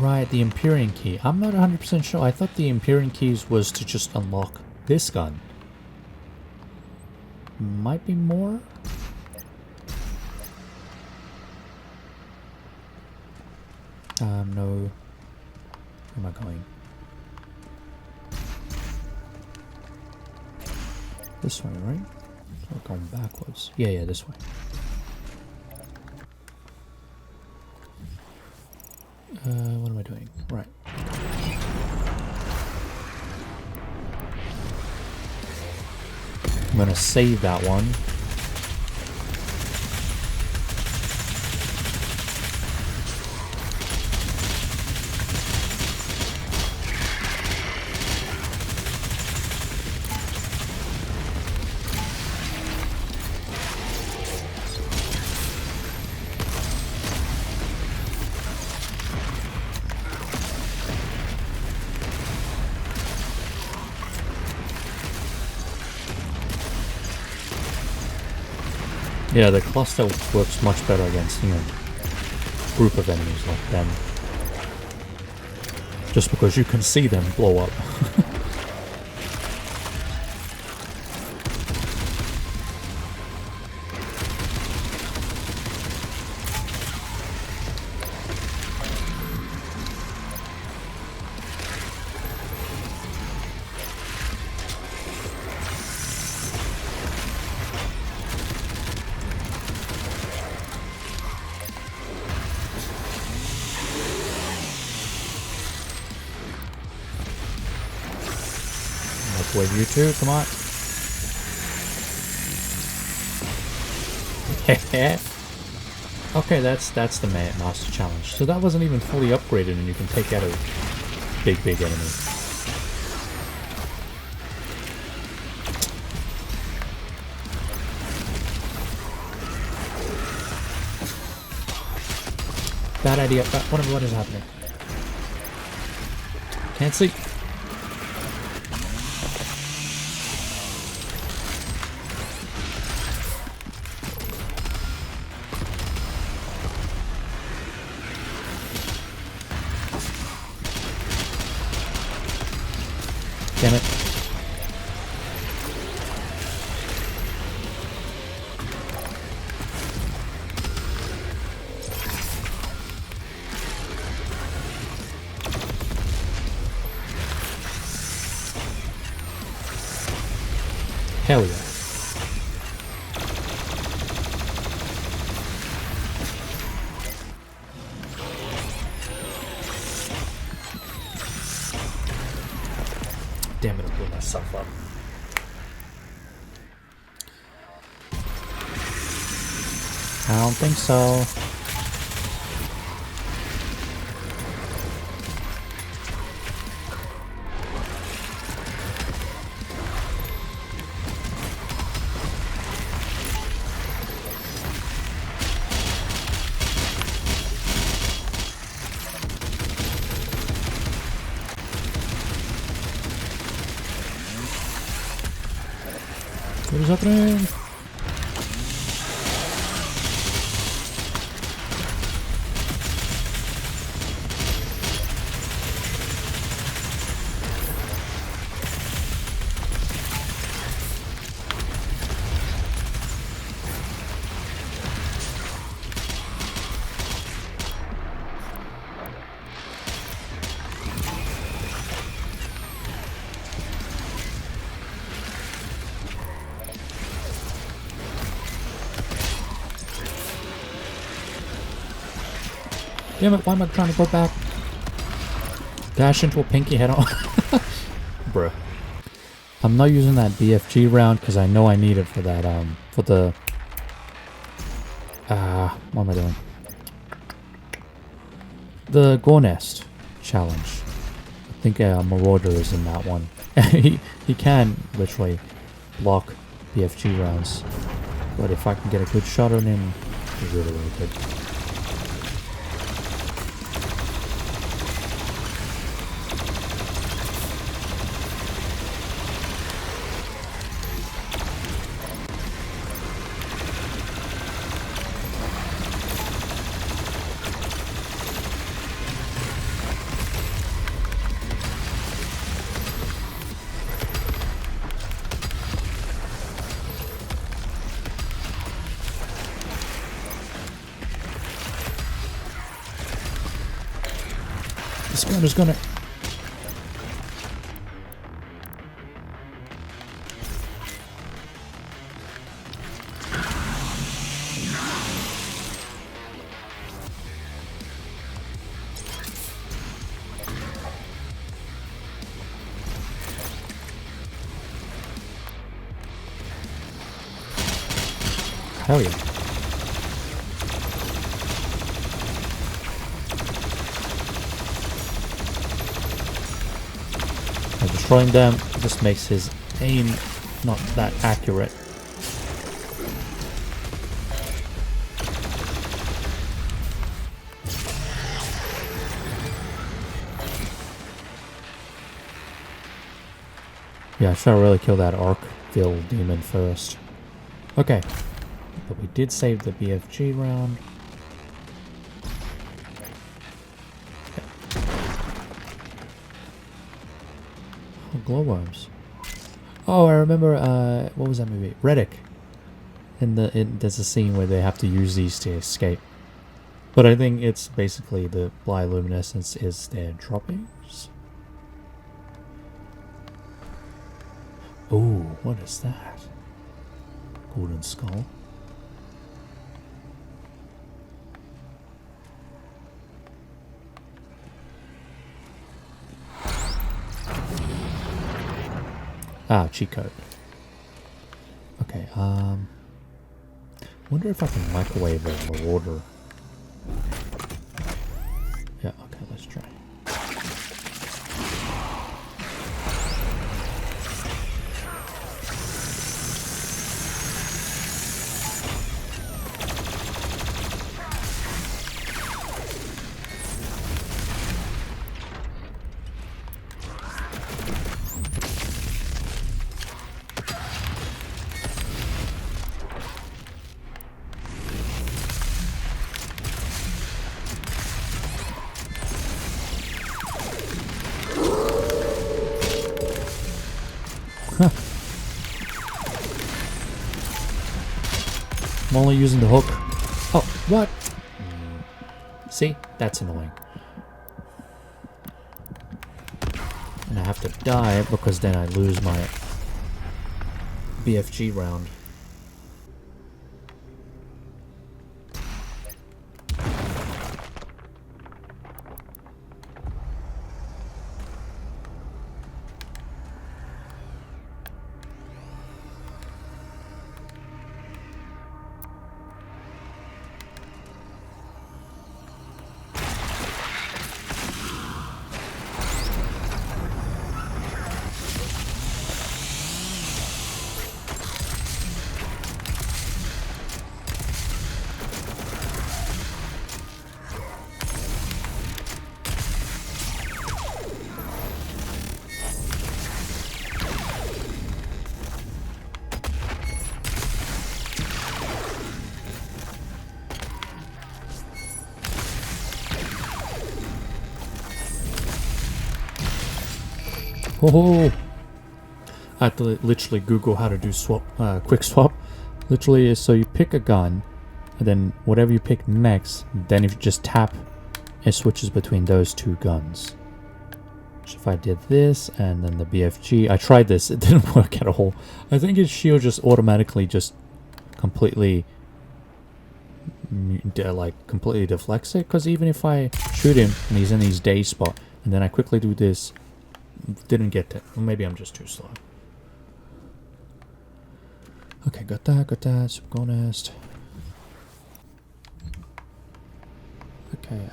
Right, the Empyrean key. I'm not 100% sure. I thought the Empyrean keys was to just unlock this gun. Might be more? No. Where am I going? This way, right? We're going backwards. Yeah, this way. What am I doing? Right. I'm gonna save that one. Yeah, the cluster works much better against, you know, group of enemies like them. Just because you can see them blow up. with you too. Come on. Okay, that's the master challenge. So that wasn't even fully upgraded, and you can take out a big enemy. Bad idea. What is happening? Can't see. Damn it. Hell yeah. Damn it, I blew myself up. I don't think so. What is happening? Damn it, why am I trying to go back? Dash into a pinky head on. Bruh. I'm not using that BFG round because I know I need it for that, for the... what am I doing? The Gornest challenge. I think Marauder is in that one. he can literally block BFG rounds. But if I can get a good shot on him, it's really, really good. This one is gonna... Hell yeah. Destroying them just makes his aim not that accurate. Yeah, I should really kill that Arc-filled demon first. Okay, but we did save the BFG round. Glowworms. Oh, I remember. What was that movie? Relic. There's a scene where they have to use these to escape. But I think it's basically the bioluminescence is their droppings. Oh, what is that? Golden skull. Ah, cheat code. Okay, wonder if I can microwave a marauder. Yeah, okay, let's try. I'm only using the hook. Oh, what? See? That's annoying. And I have to die because then I lose my BFG round. Oh, I had to literally Google how to do swap, quick swap. Literally, so you pick a gun, and then whatever you pick next, then if you just tap, it switches between those two guns. So if I did this and then the BFG, I tried this, it didn't work at all. I think his shield just automatically just completely, completely deflects it. Because even if I shoot him and he's in his day spot, and then I quickly do this. Didn't get that. Well, maybe I'm just too slow. Okay, got that, Subgonest. Okay,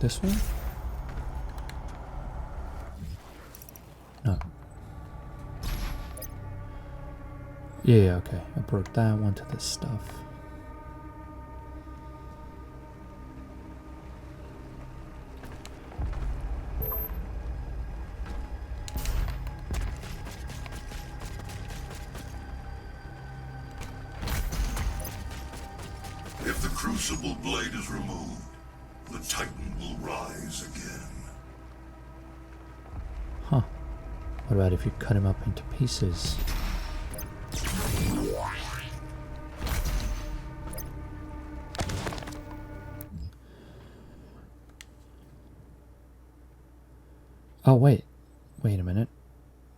this one? No. Yeah, okay. I broke that one to this stuff. If the Crucible blade is removed, the Titan will rise again. Huh. What about if you cut him up into pieces? Oh, wait a minute.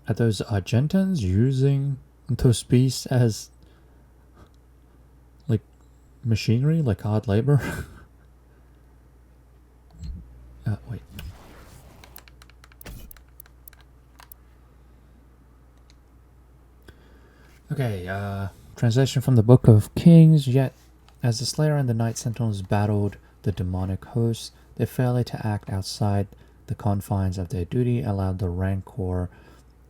Are those Argentans using those beasts as like machinery, like hard labor? Wait. Okay, translation from the Book of Kings. Yet, as the Slayer and the Night Sentinels battled the demonic hosts, their failure to act outside the confines of their duty allowed the rancor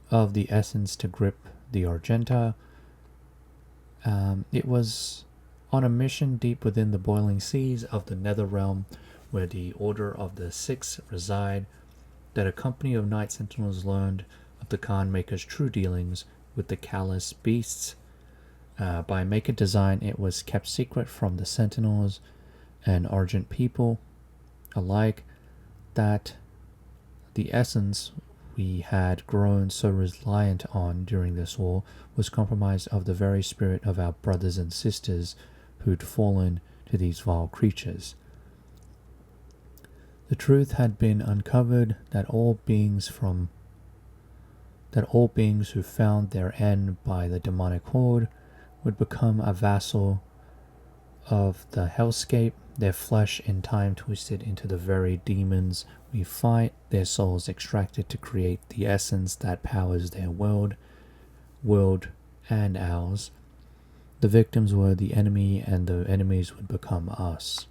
of the essence to grip the Argenta. It was on a mission deep within the boiling seas of the Netherrealm, where the Order of the Six reside, that a company of Night Sentinels learned of the Khan Maykrs' true dealings with the callous beasts. By Maykr design, it was kept secret from the Sentinels and Argent people alike that the essence we had grown so reliant on during this war was compromised of the very spirit of our brothers and sisters who'd fallen to these vile creatures. The truth had been uncovered that all beings who found their end by the demonic horde would become a vassal of the hellscape, their flesh in time twisted into the very demons we fight, their souls extracted to create the essence that powers their world and ours. The victims were the enemy, and the enemies would become us.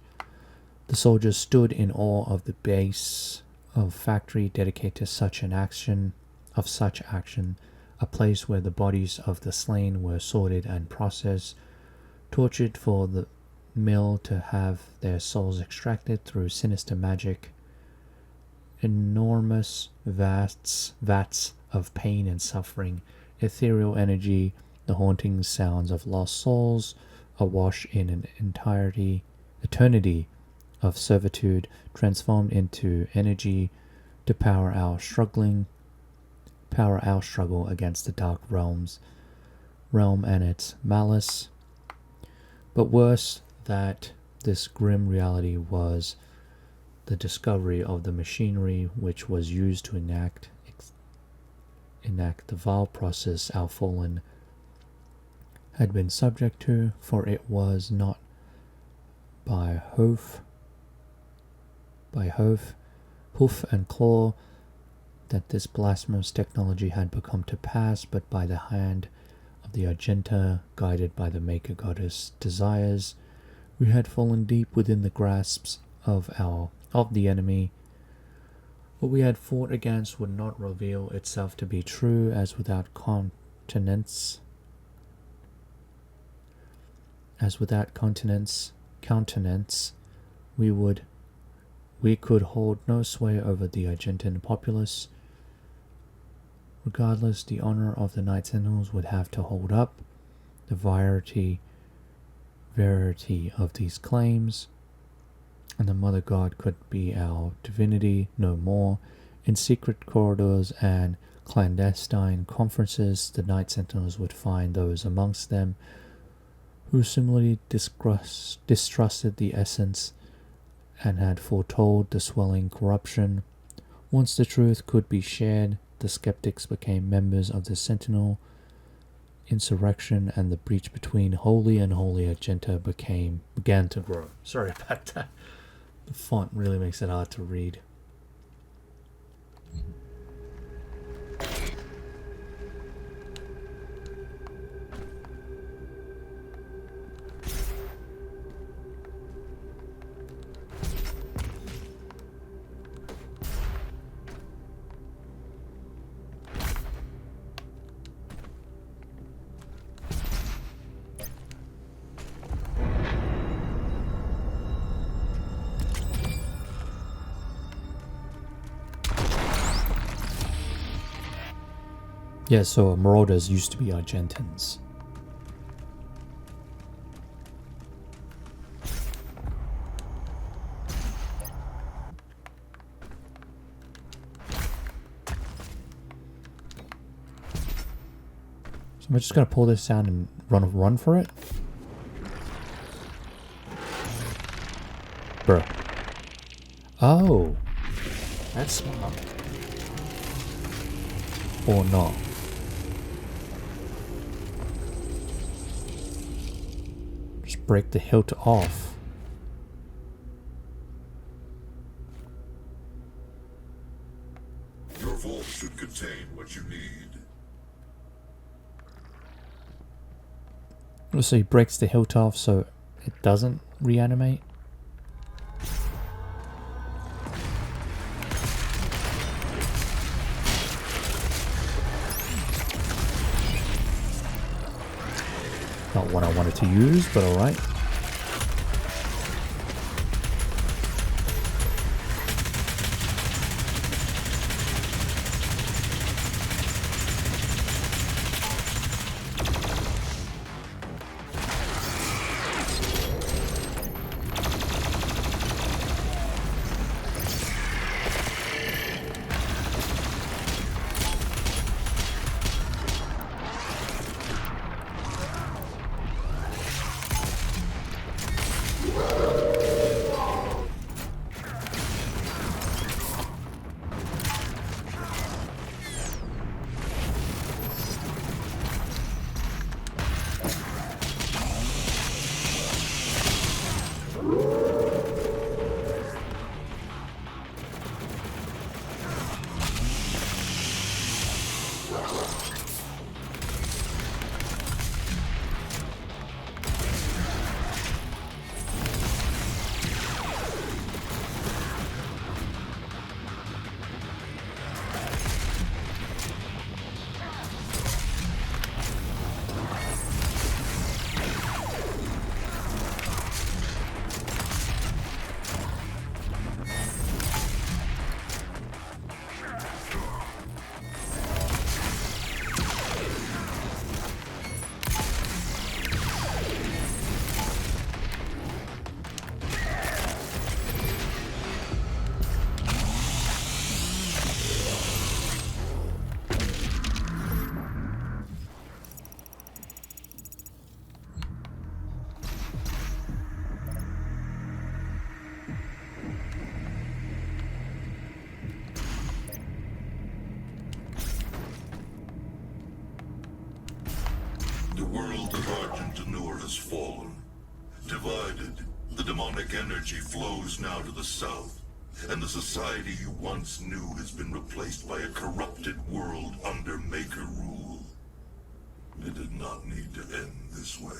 The soldiers stood in awe of the base of factory dedicated to such action, a place where the bodies of the slain were sorted and processed, tortured for the mill to have their souls extracted through sinister magic. Enormous vats of pain and suffering, ethereal energy, the haunting sounds of lost souls, awash in an eternity of servitude, transformed into energy to power our struggle against the dark realm and its malice. But worse that this grim reality was the discovery of the machinery which was used to enact the vile process our fallen had been subject to, for it was not by hoof and claw that this blasphemous technology had become to pass, but by the hand of the Argenta, guided by the Maykr goddess desires. We had fallen deep within the grasps of the enemy. What we had fought against would not reveal itself to be true, as without countenance we could hold no sway over the Argentine populace. Regardless, the honor of the Night Sentinels would have to hold up. The verity of these claims, and the Mother God could be our divinity no more. In secret corridors and clandestine conferences, the Night Sentinels would find those amongst them who similarly distrusted the essence and had foretold the swelling corruption. Once the truth could be shared, the skeptics became members of the Sentinel insurrection, and the breach between holy and holy Argenta began to grow. Sorry about that. The font really makes it hard to read. Yeah, so Marauders used to be Argentins. So I'm just gonna pull this down and run for it. Bro. Oh. That's smart. Or not. Break the hilt off. Your vault should contain what you need. So he breaks the hilt off so it doesn't reanimate. Not one I wanted to use, but alright. The world of Argent D'Nur has fallen. Divided, the demonic energy flows now to the south, and the society you once knew has been replaced by a corrupted world under Maykr rule. It did not need to end this way.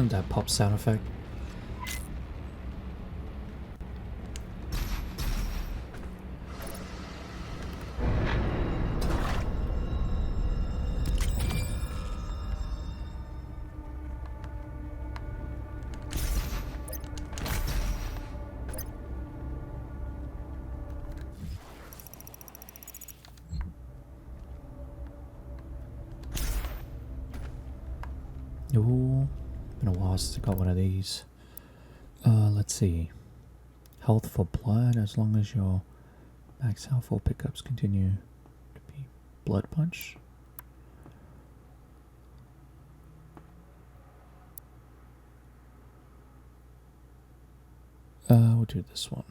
That pop sound effect. Ooh, been a while since I got one of these. Let's see. Health for blood, as long as your max health or pickups continue to be blood punch. We'll do this one.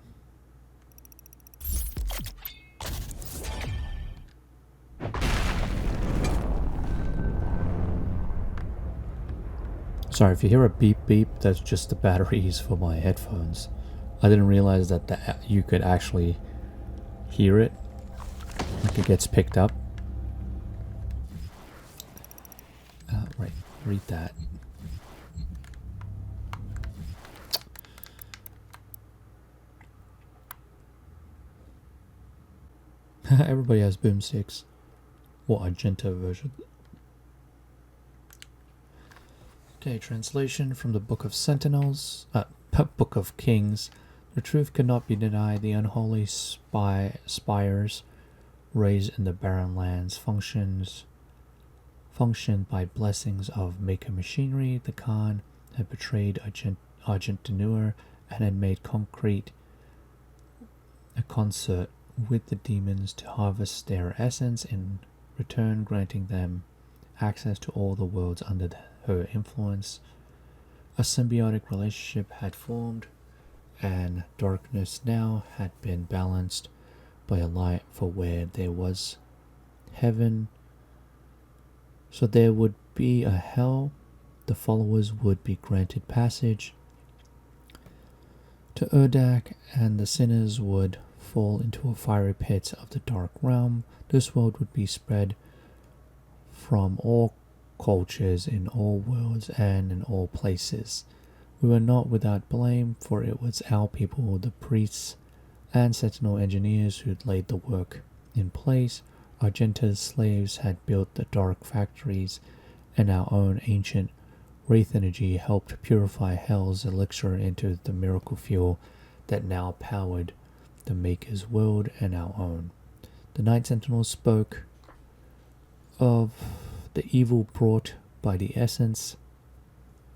Sorry, if you hear a beep beep, that's just the batteries for my headphones. I didn't realize that you could actually hear it. Like it gets picked up. Right, read that. Everybody has boomsticks. Or Argento version. Okay, translation from the Book of Sentinels, Book of Kings. The truth cannot be denied. The unholy spires raised in the barren lands functioned by blessings of Maykr machinery. The Khan had betrayed Argent D'Nur and had made concrete a concert with the demons to harvest their essence, in return granting them access to all the worlds under her influence. A symbiotic relationship had formed, and darkness now had been balanced by a light, for where there was heaven, so there would be a hell. The followers would be granted passage to Urdak, and the sinners would fall into a fiery pit of the dark realm. This world would be spread from all cultures in all worlds and in all places. We were not without blame, for it was our people, the priests and sentinel engineers, who'd laid the work in place. Argenta's slaves had built the dark factories, and our own ancient wraith energy helped purify hell's elixir into the miracle fuel that now powered the Maker's world and our own. The Night Sentinels spoke of the evil brought by the essence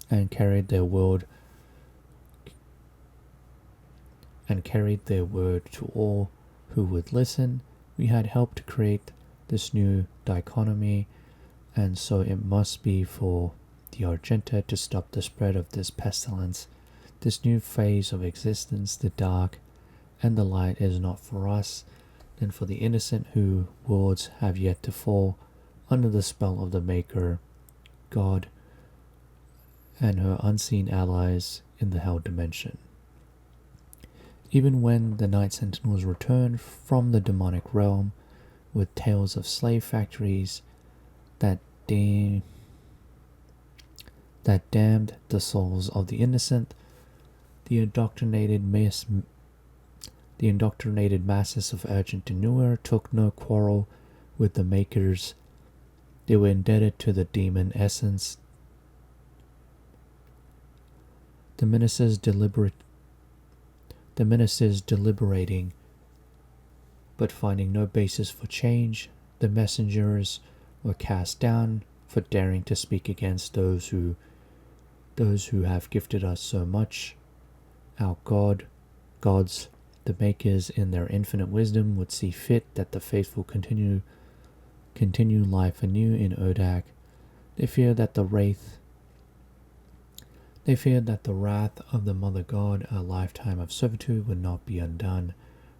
and carried their word to all who would listen. We had helped to create this new dichotomy, and so it must be for the Argenta to stop the spread of this pestilence, this new phase of existence. The dark and the light is not for us, then for the innocent whose worlds have yet to fall under the spell of the Maykr, God, and her unseen allies in the hell dimension. Even when the Night Sentinels returned from the demonic realm with tales of slave factories that damned the souls of the innocent, the indoctrinated masses of Argent D'Nur took no quarrel with the Maykrs. They were indebted to the demon essence. The ministers deliberating, but finding no basis for change. The messengers were cast down for daring to speak against those who have gifted us so much. Our gods, the Maykrs, in their infinite wisdom, would see fit that the faithful continue life anew in Urdak. They feared that the wrath of the Mother God, a lifetime of servitude, would not be undone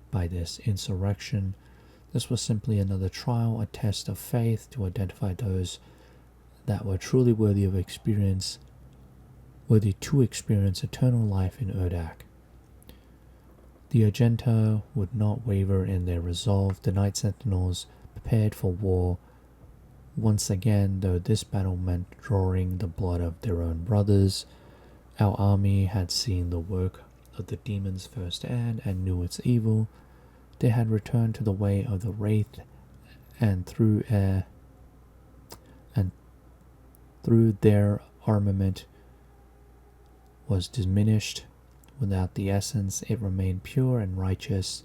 by this insurrection. This was simply another trial, a test of faith to identify those that were truly worthy to experience eternal life in Urdak. The Argenta would not waver in their resolve. The Night Sentinels prepared for war once again, though this battle meant drawing the blood of their own brothers. Our army had seen the work of the demons firsthand and knew its evil. They had returned to the way of the wraith, and through their armament was diminished. Without the essence, it remained pure and righteous.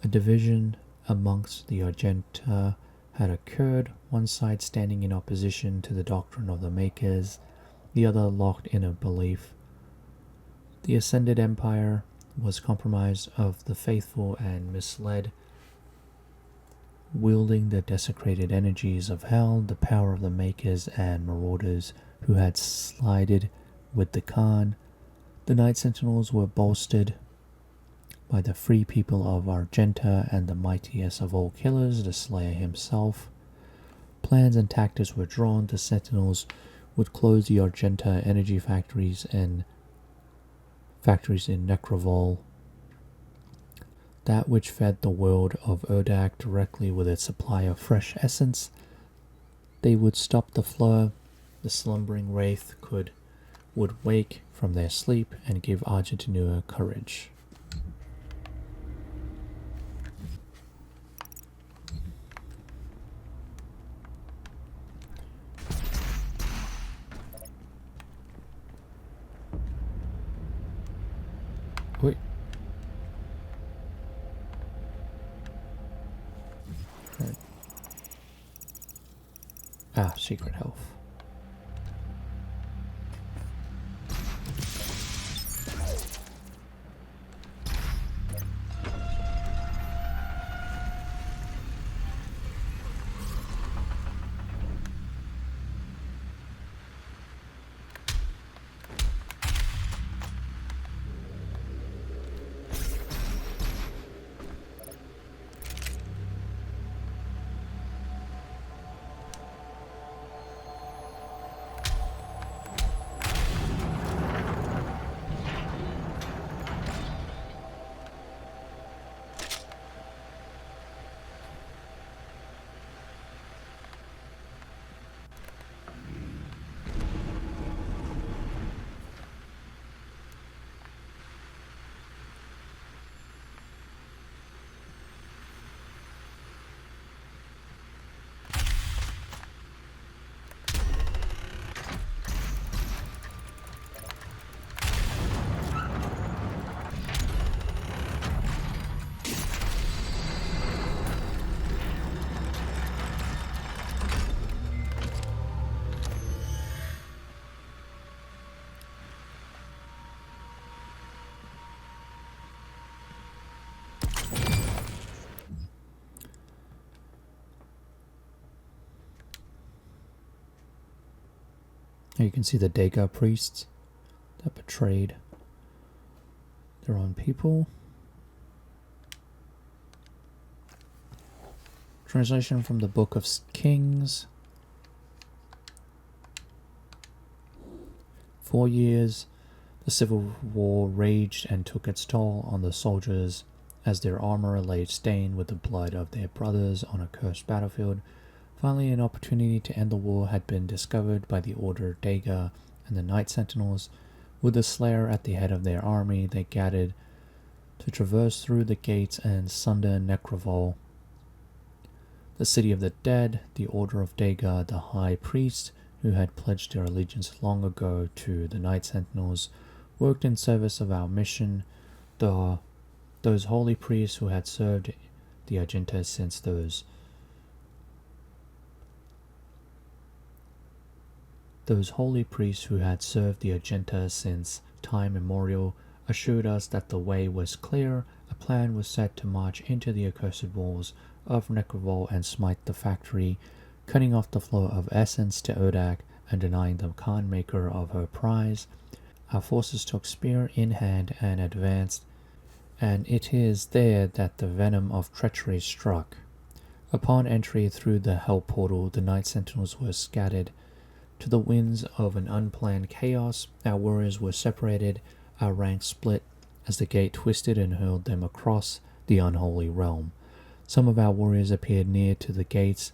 A division amongst the Argenta had occurred, one side standing in opposition to the doctrine of the Maykrs, the other locked in a belief. The ascended empire was compromised of the faithful and misled, wielding the desecrated energies of hell, the power of the Maykrs and marauders who had sided with the Khan. The Night Sentinels were bolstered by the free people of Argenta and the mightiest of all killers, the Slayer himself. Plans and tactics were drawn. The Sentinels would close the Argent Energy factories in Necrovol, that which fed the world of Urdak directly with its supply of fresh essence. They would stop the flow. The slumbering wraith would wake from their sleep and give Argent D'Nur courage. Wait. Right. Ah, secret health. Here you can see the Dega priests that betrayed their own people. Translation from the Book of Kings. 4 years, the civil war raged and took its toll on the soldiers as their armor lay stained with the blood of their brothers on a cursed battlefield. Finally, an opportunity to end the war had been discovered by the Order Dega and the Night Sentinels. With the Slayer at the head of their army, they gathered to traverse through the gates and sunder Necrovol, the city of the dead. The Order of Dega, the High Priest, who had pledged their allegiance long ago to the Night Sentinels, worked in service of our mission. Those holy priests who had served the Argenta since those holy priests who had served the Argenta since time immemorial assured us that the way was clear. A plan was set to march into the accursed walls of Necrovol and smite the factory, cutting off the flow of essence to Urdak and denying the Khan Maykr of her prize. Our forces took spear in hand and advanced, and it is there that the venom of treachery struck. Upon entry through the hell portal, the Night Sentinels were scattered to the winds of an unplanned chaos. Our warriors were separated, our ranks split, as the gate twisted and hurled them across the unholy realm. Some of our warriors appeared near to the gates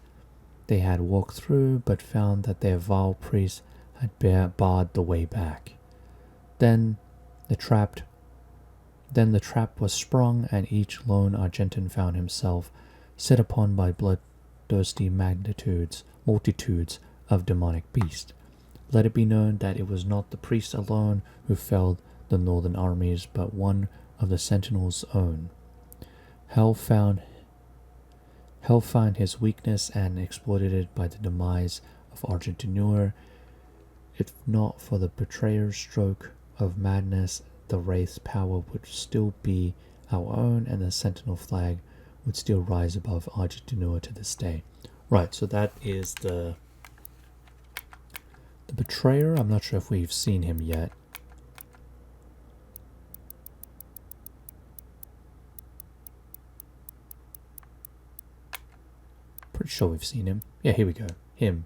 they had walked through, but found that their vile priests had barred the way back. Then the trap was sprung, and each lone Argentan found himself set upon by bloodthirsty multitudes of demonic beasts. Let it be known that it was not the priests alone who felled the northern armies, but one of the Sentinels' own. Hell found his weakness and exploited it by the demise of Argent D'Nur. If not for the betrayer's stroke of madness, the Wraith's power would still be our own, and the Sentinel flag would still rise above Argent D'Nur to this day. Right, so that is the betrayer. I'm not sure if we've seen him yet. Pretty sure we've seen him. Yeah, here we go. Him.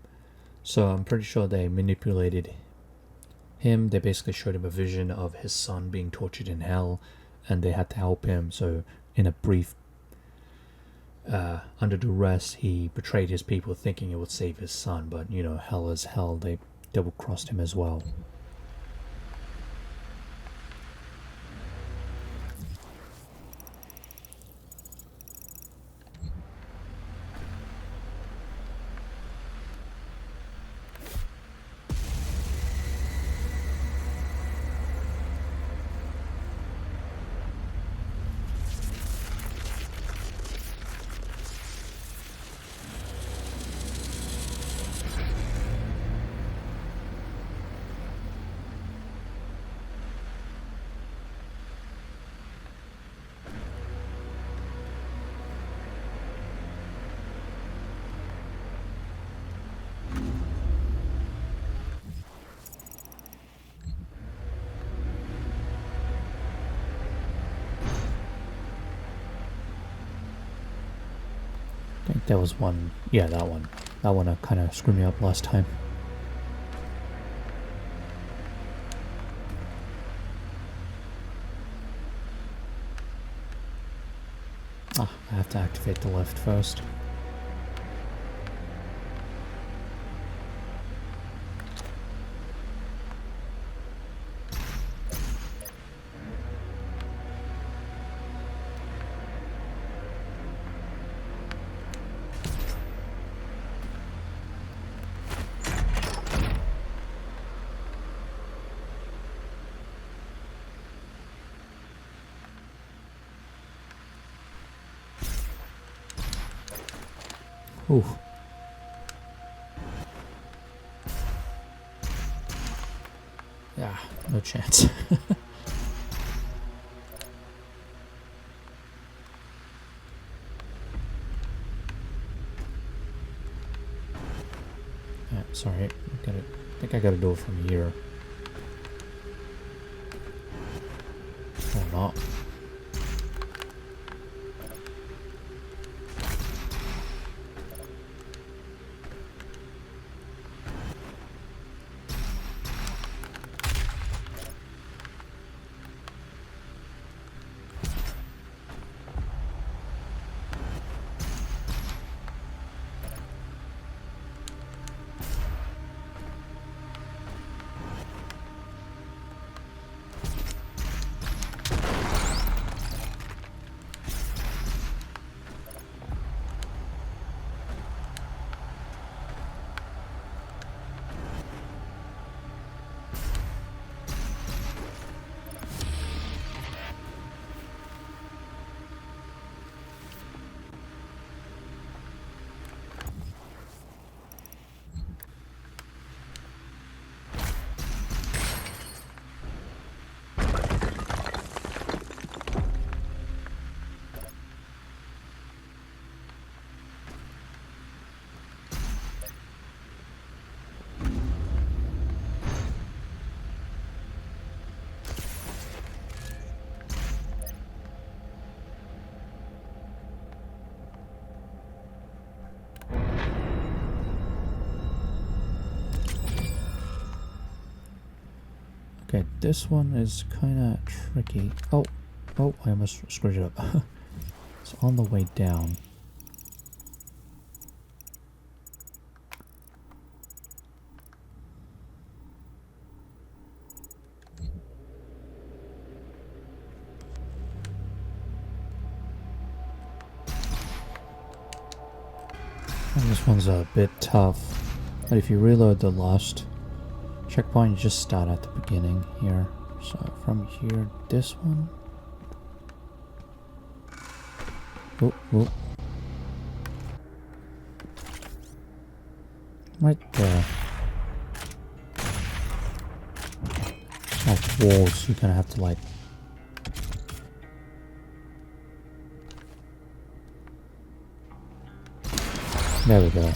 So I'm pretty sure they manipulated him. They basically showed him a vision of his son being tortured in hell, and they had to help him. So in a brief, under duress, he betrayed his people thinking it would save his son, but you know, hell is hell. They double-crossed him as well. I think there was one. Yeah, that one. That one kind of screwed me up last time. Ah, I have to activate the lift first. Ooh. Yeah, no chance. Yeah, sorry, I think I gotta do it from here. Or not. Okay, this one is kind of tricky. Oh, I almost screwed it up. It's on the way down. And this one's a bit tough, but if you reload the last checkpoint, you just start at the beginning here. So from here, this one. Oh. Right there. Like walls, you're gonna have to like. There we go.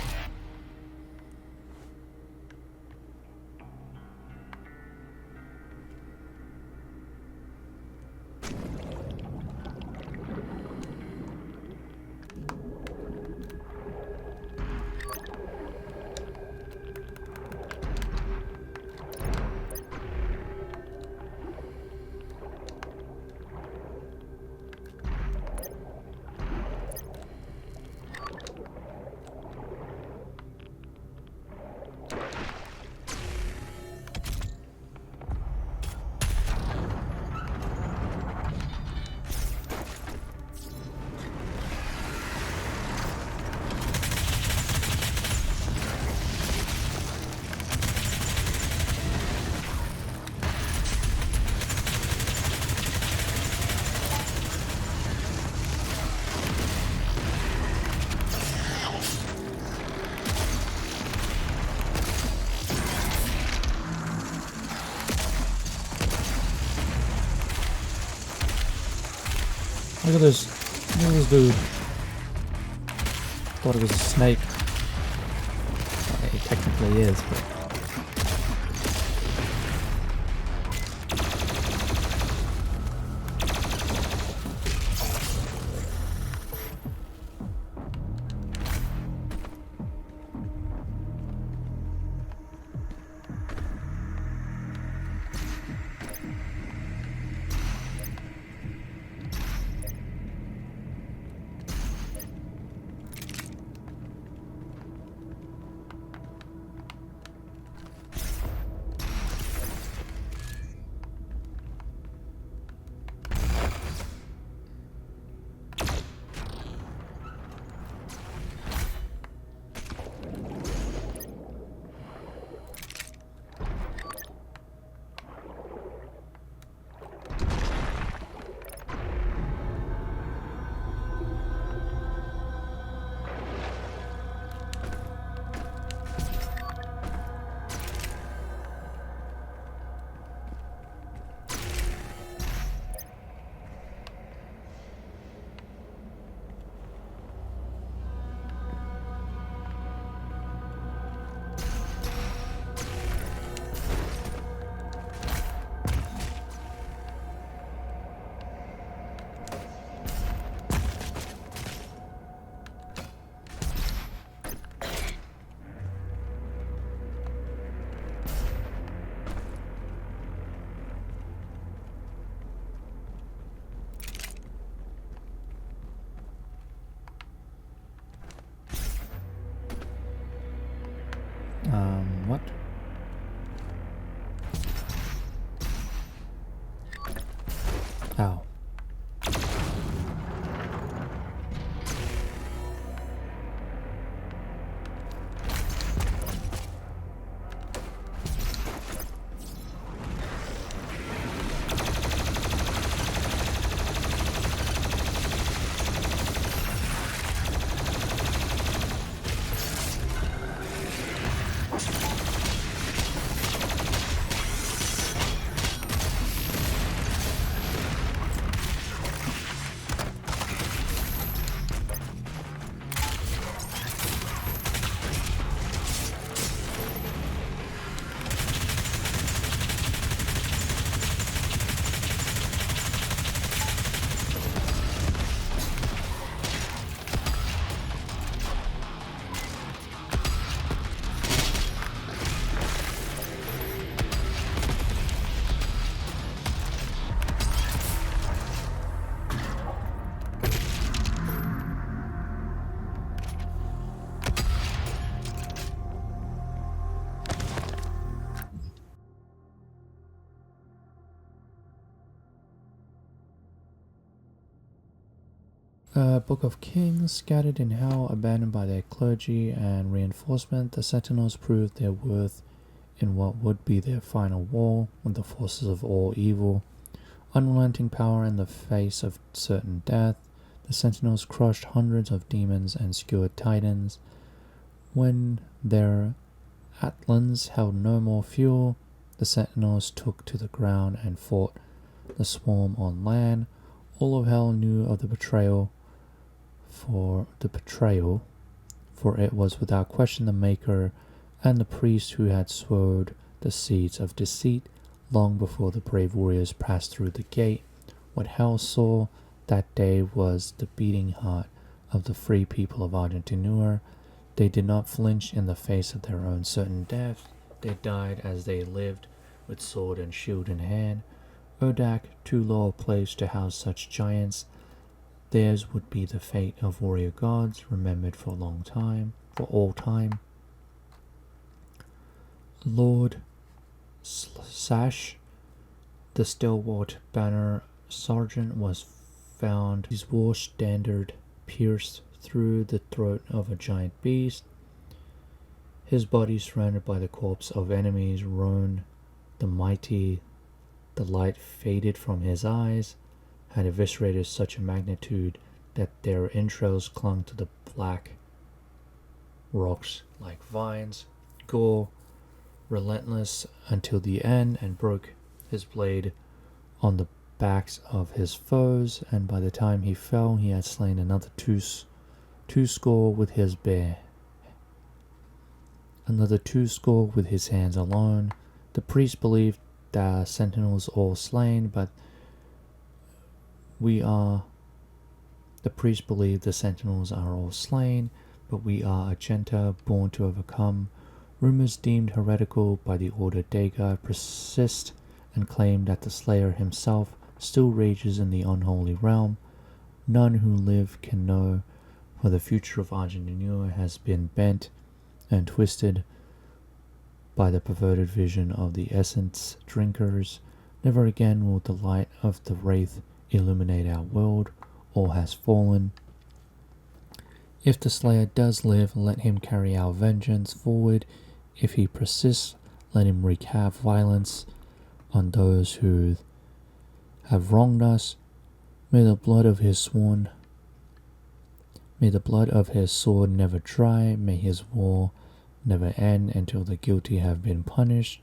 Look at this. Look at this dude. Thought it was a snake. Well, it technically is, but... What? Ow. Book of Kings, scattered in hell, abandoned by their clergy and reinforcement, the Sentinels proved their worth in what would be their final war with the forces of all evil. Unrelenting power in the face of certain death, the Sentinels crushed hundreds of demons and skewered titans. When their Atlands held no more fuel, the Sentinels took to the ground and fought the swarm on land. All of hell knew of the betrayal, for it was without question the Maykr and the priest who had sowed the seeds of deceit long before the brave warriors passed through the gate. What hell saw that day was the beating heart of the free people of Argent D'Nur. They did not flinch in the face of their own certain death. They died as they lived, with sword and shield in hand. Urdak, too low a place to house such giants, theirs would be the fate of warrior gods, remembered for all time. Lord Sash, the stalwart banner sergeant, was found, his war standard pierced through the throat of a giant beast. His body surrounded by the corpse of enemies. Roan the mighty, the light faded from his eyes, had eviscerated such a magnitude that their entrails clung to the black rocks like vines. Gore, relentless until the end, and broke his blade on the backs of his foes, and by the time he fell, he had slain another two score with his hands alone. The priest believed the sentinels all slain, but we are Argenta, born to overcome. Rumors deemed heretical by the Order Daga persist and claim that the Slayer himself still rages in the unholy realm. None who live can know, for the future of Argent D'Nur has been bent and twisted by the perverted vision of the essence drinkers. Never again will the light of the Wraith illuminate our world. All has fallen. If the Slayer does live, let him carry our vengeance forward. If he persists, let him wreak violence on those who have wronged us. May the blood of his sword never dry. May his war never end until the guilty have been punished.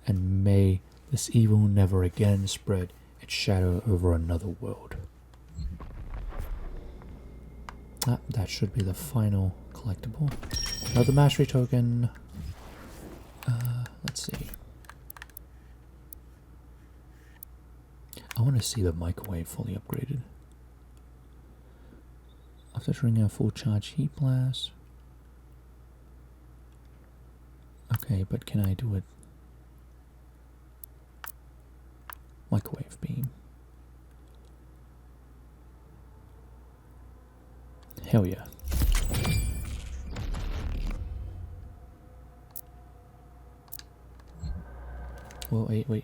And may this evil never again spread its shadow over another world. That should be the final collectible. Another mastery token. Let's see. I want to see the microwave fully upgraded. After triggering a full charge heat blast. Okay, but can I do it? Microwave beam. Hell yeah. Well, wait.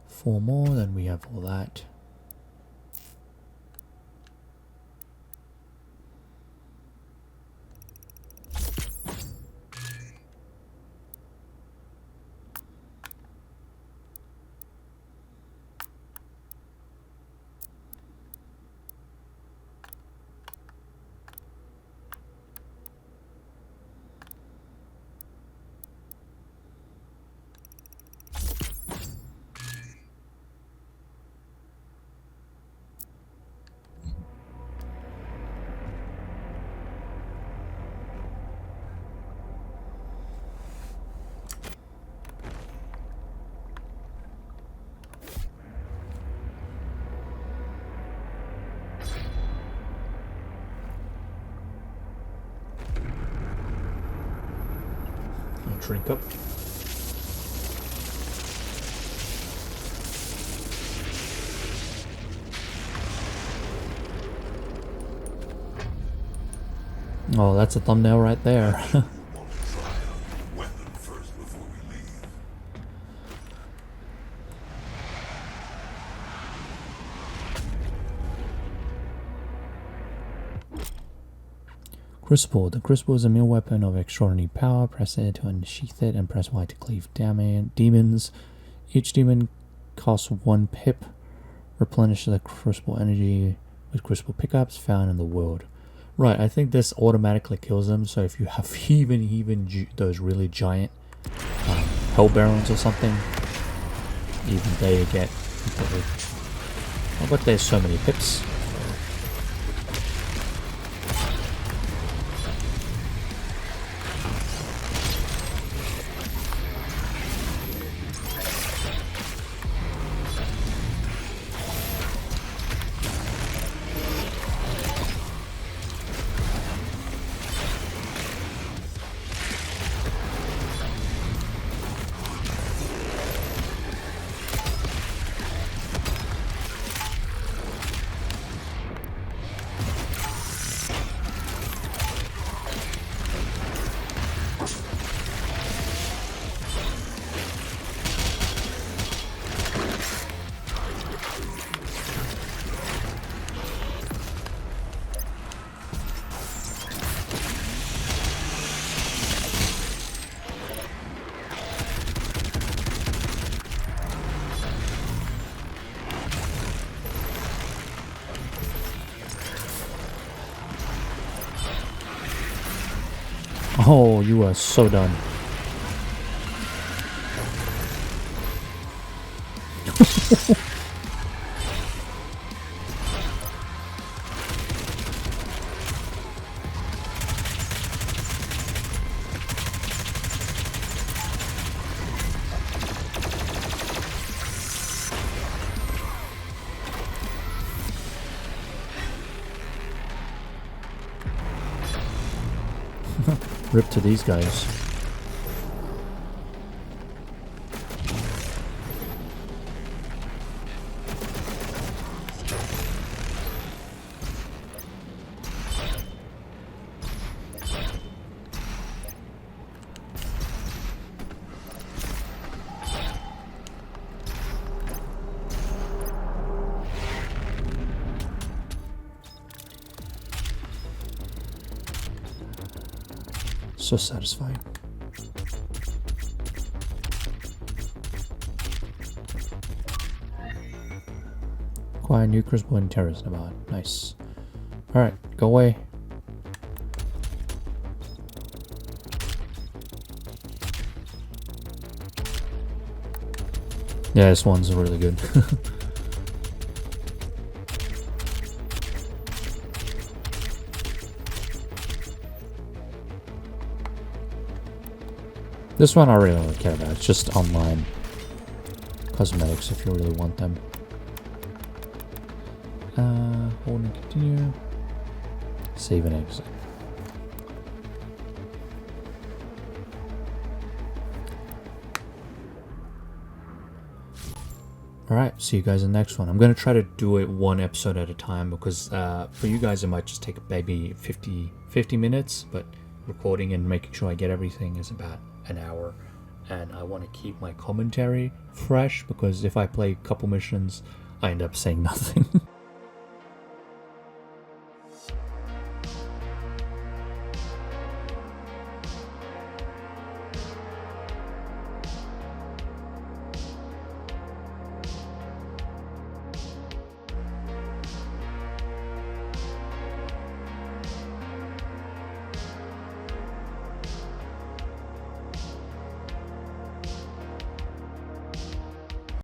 Four more, then we have all that. Drink up. Oh, that's a thumbnail right there. Crucible. The Crucible is a mere weapon of extraordinary power. Press A to unsheath it and press Y to cleave demons. Each demon costs 1 pip. Replenish the Crucible energy with Crucible pickups found in the world. Right, I think this automatically kills them, so if you have even those really giant Hell Barons or something, even they get completely... Oh, but there's so many pips. Oh, you are so done. Rip to these guys. So satisfying. Acquire new Crucible and Terrace Nabad. Nice. Alright, go away. Yeah, this one's really good. This one I really don't care about. It's just online cosmetics if you really want them. Hold and continue. Save and exit. Alright, see you guys in the next one. I'm going to try to do it one episode at a time because for you guys it might just take maybe 50 minutes, but recording and making sure I get everything is about an hour. And I want to keep my commentary fresh because if I play a couple missions, I end up saying nothing.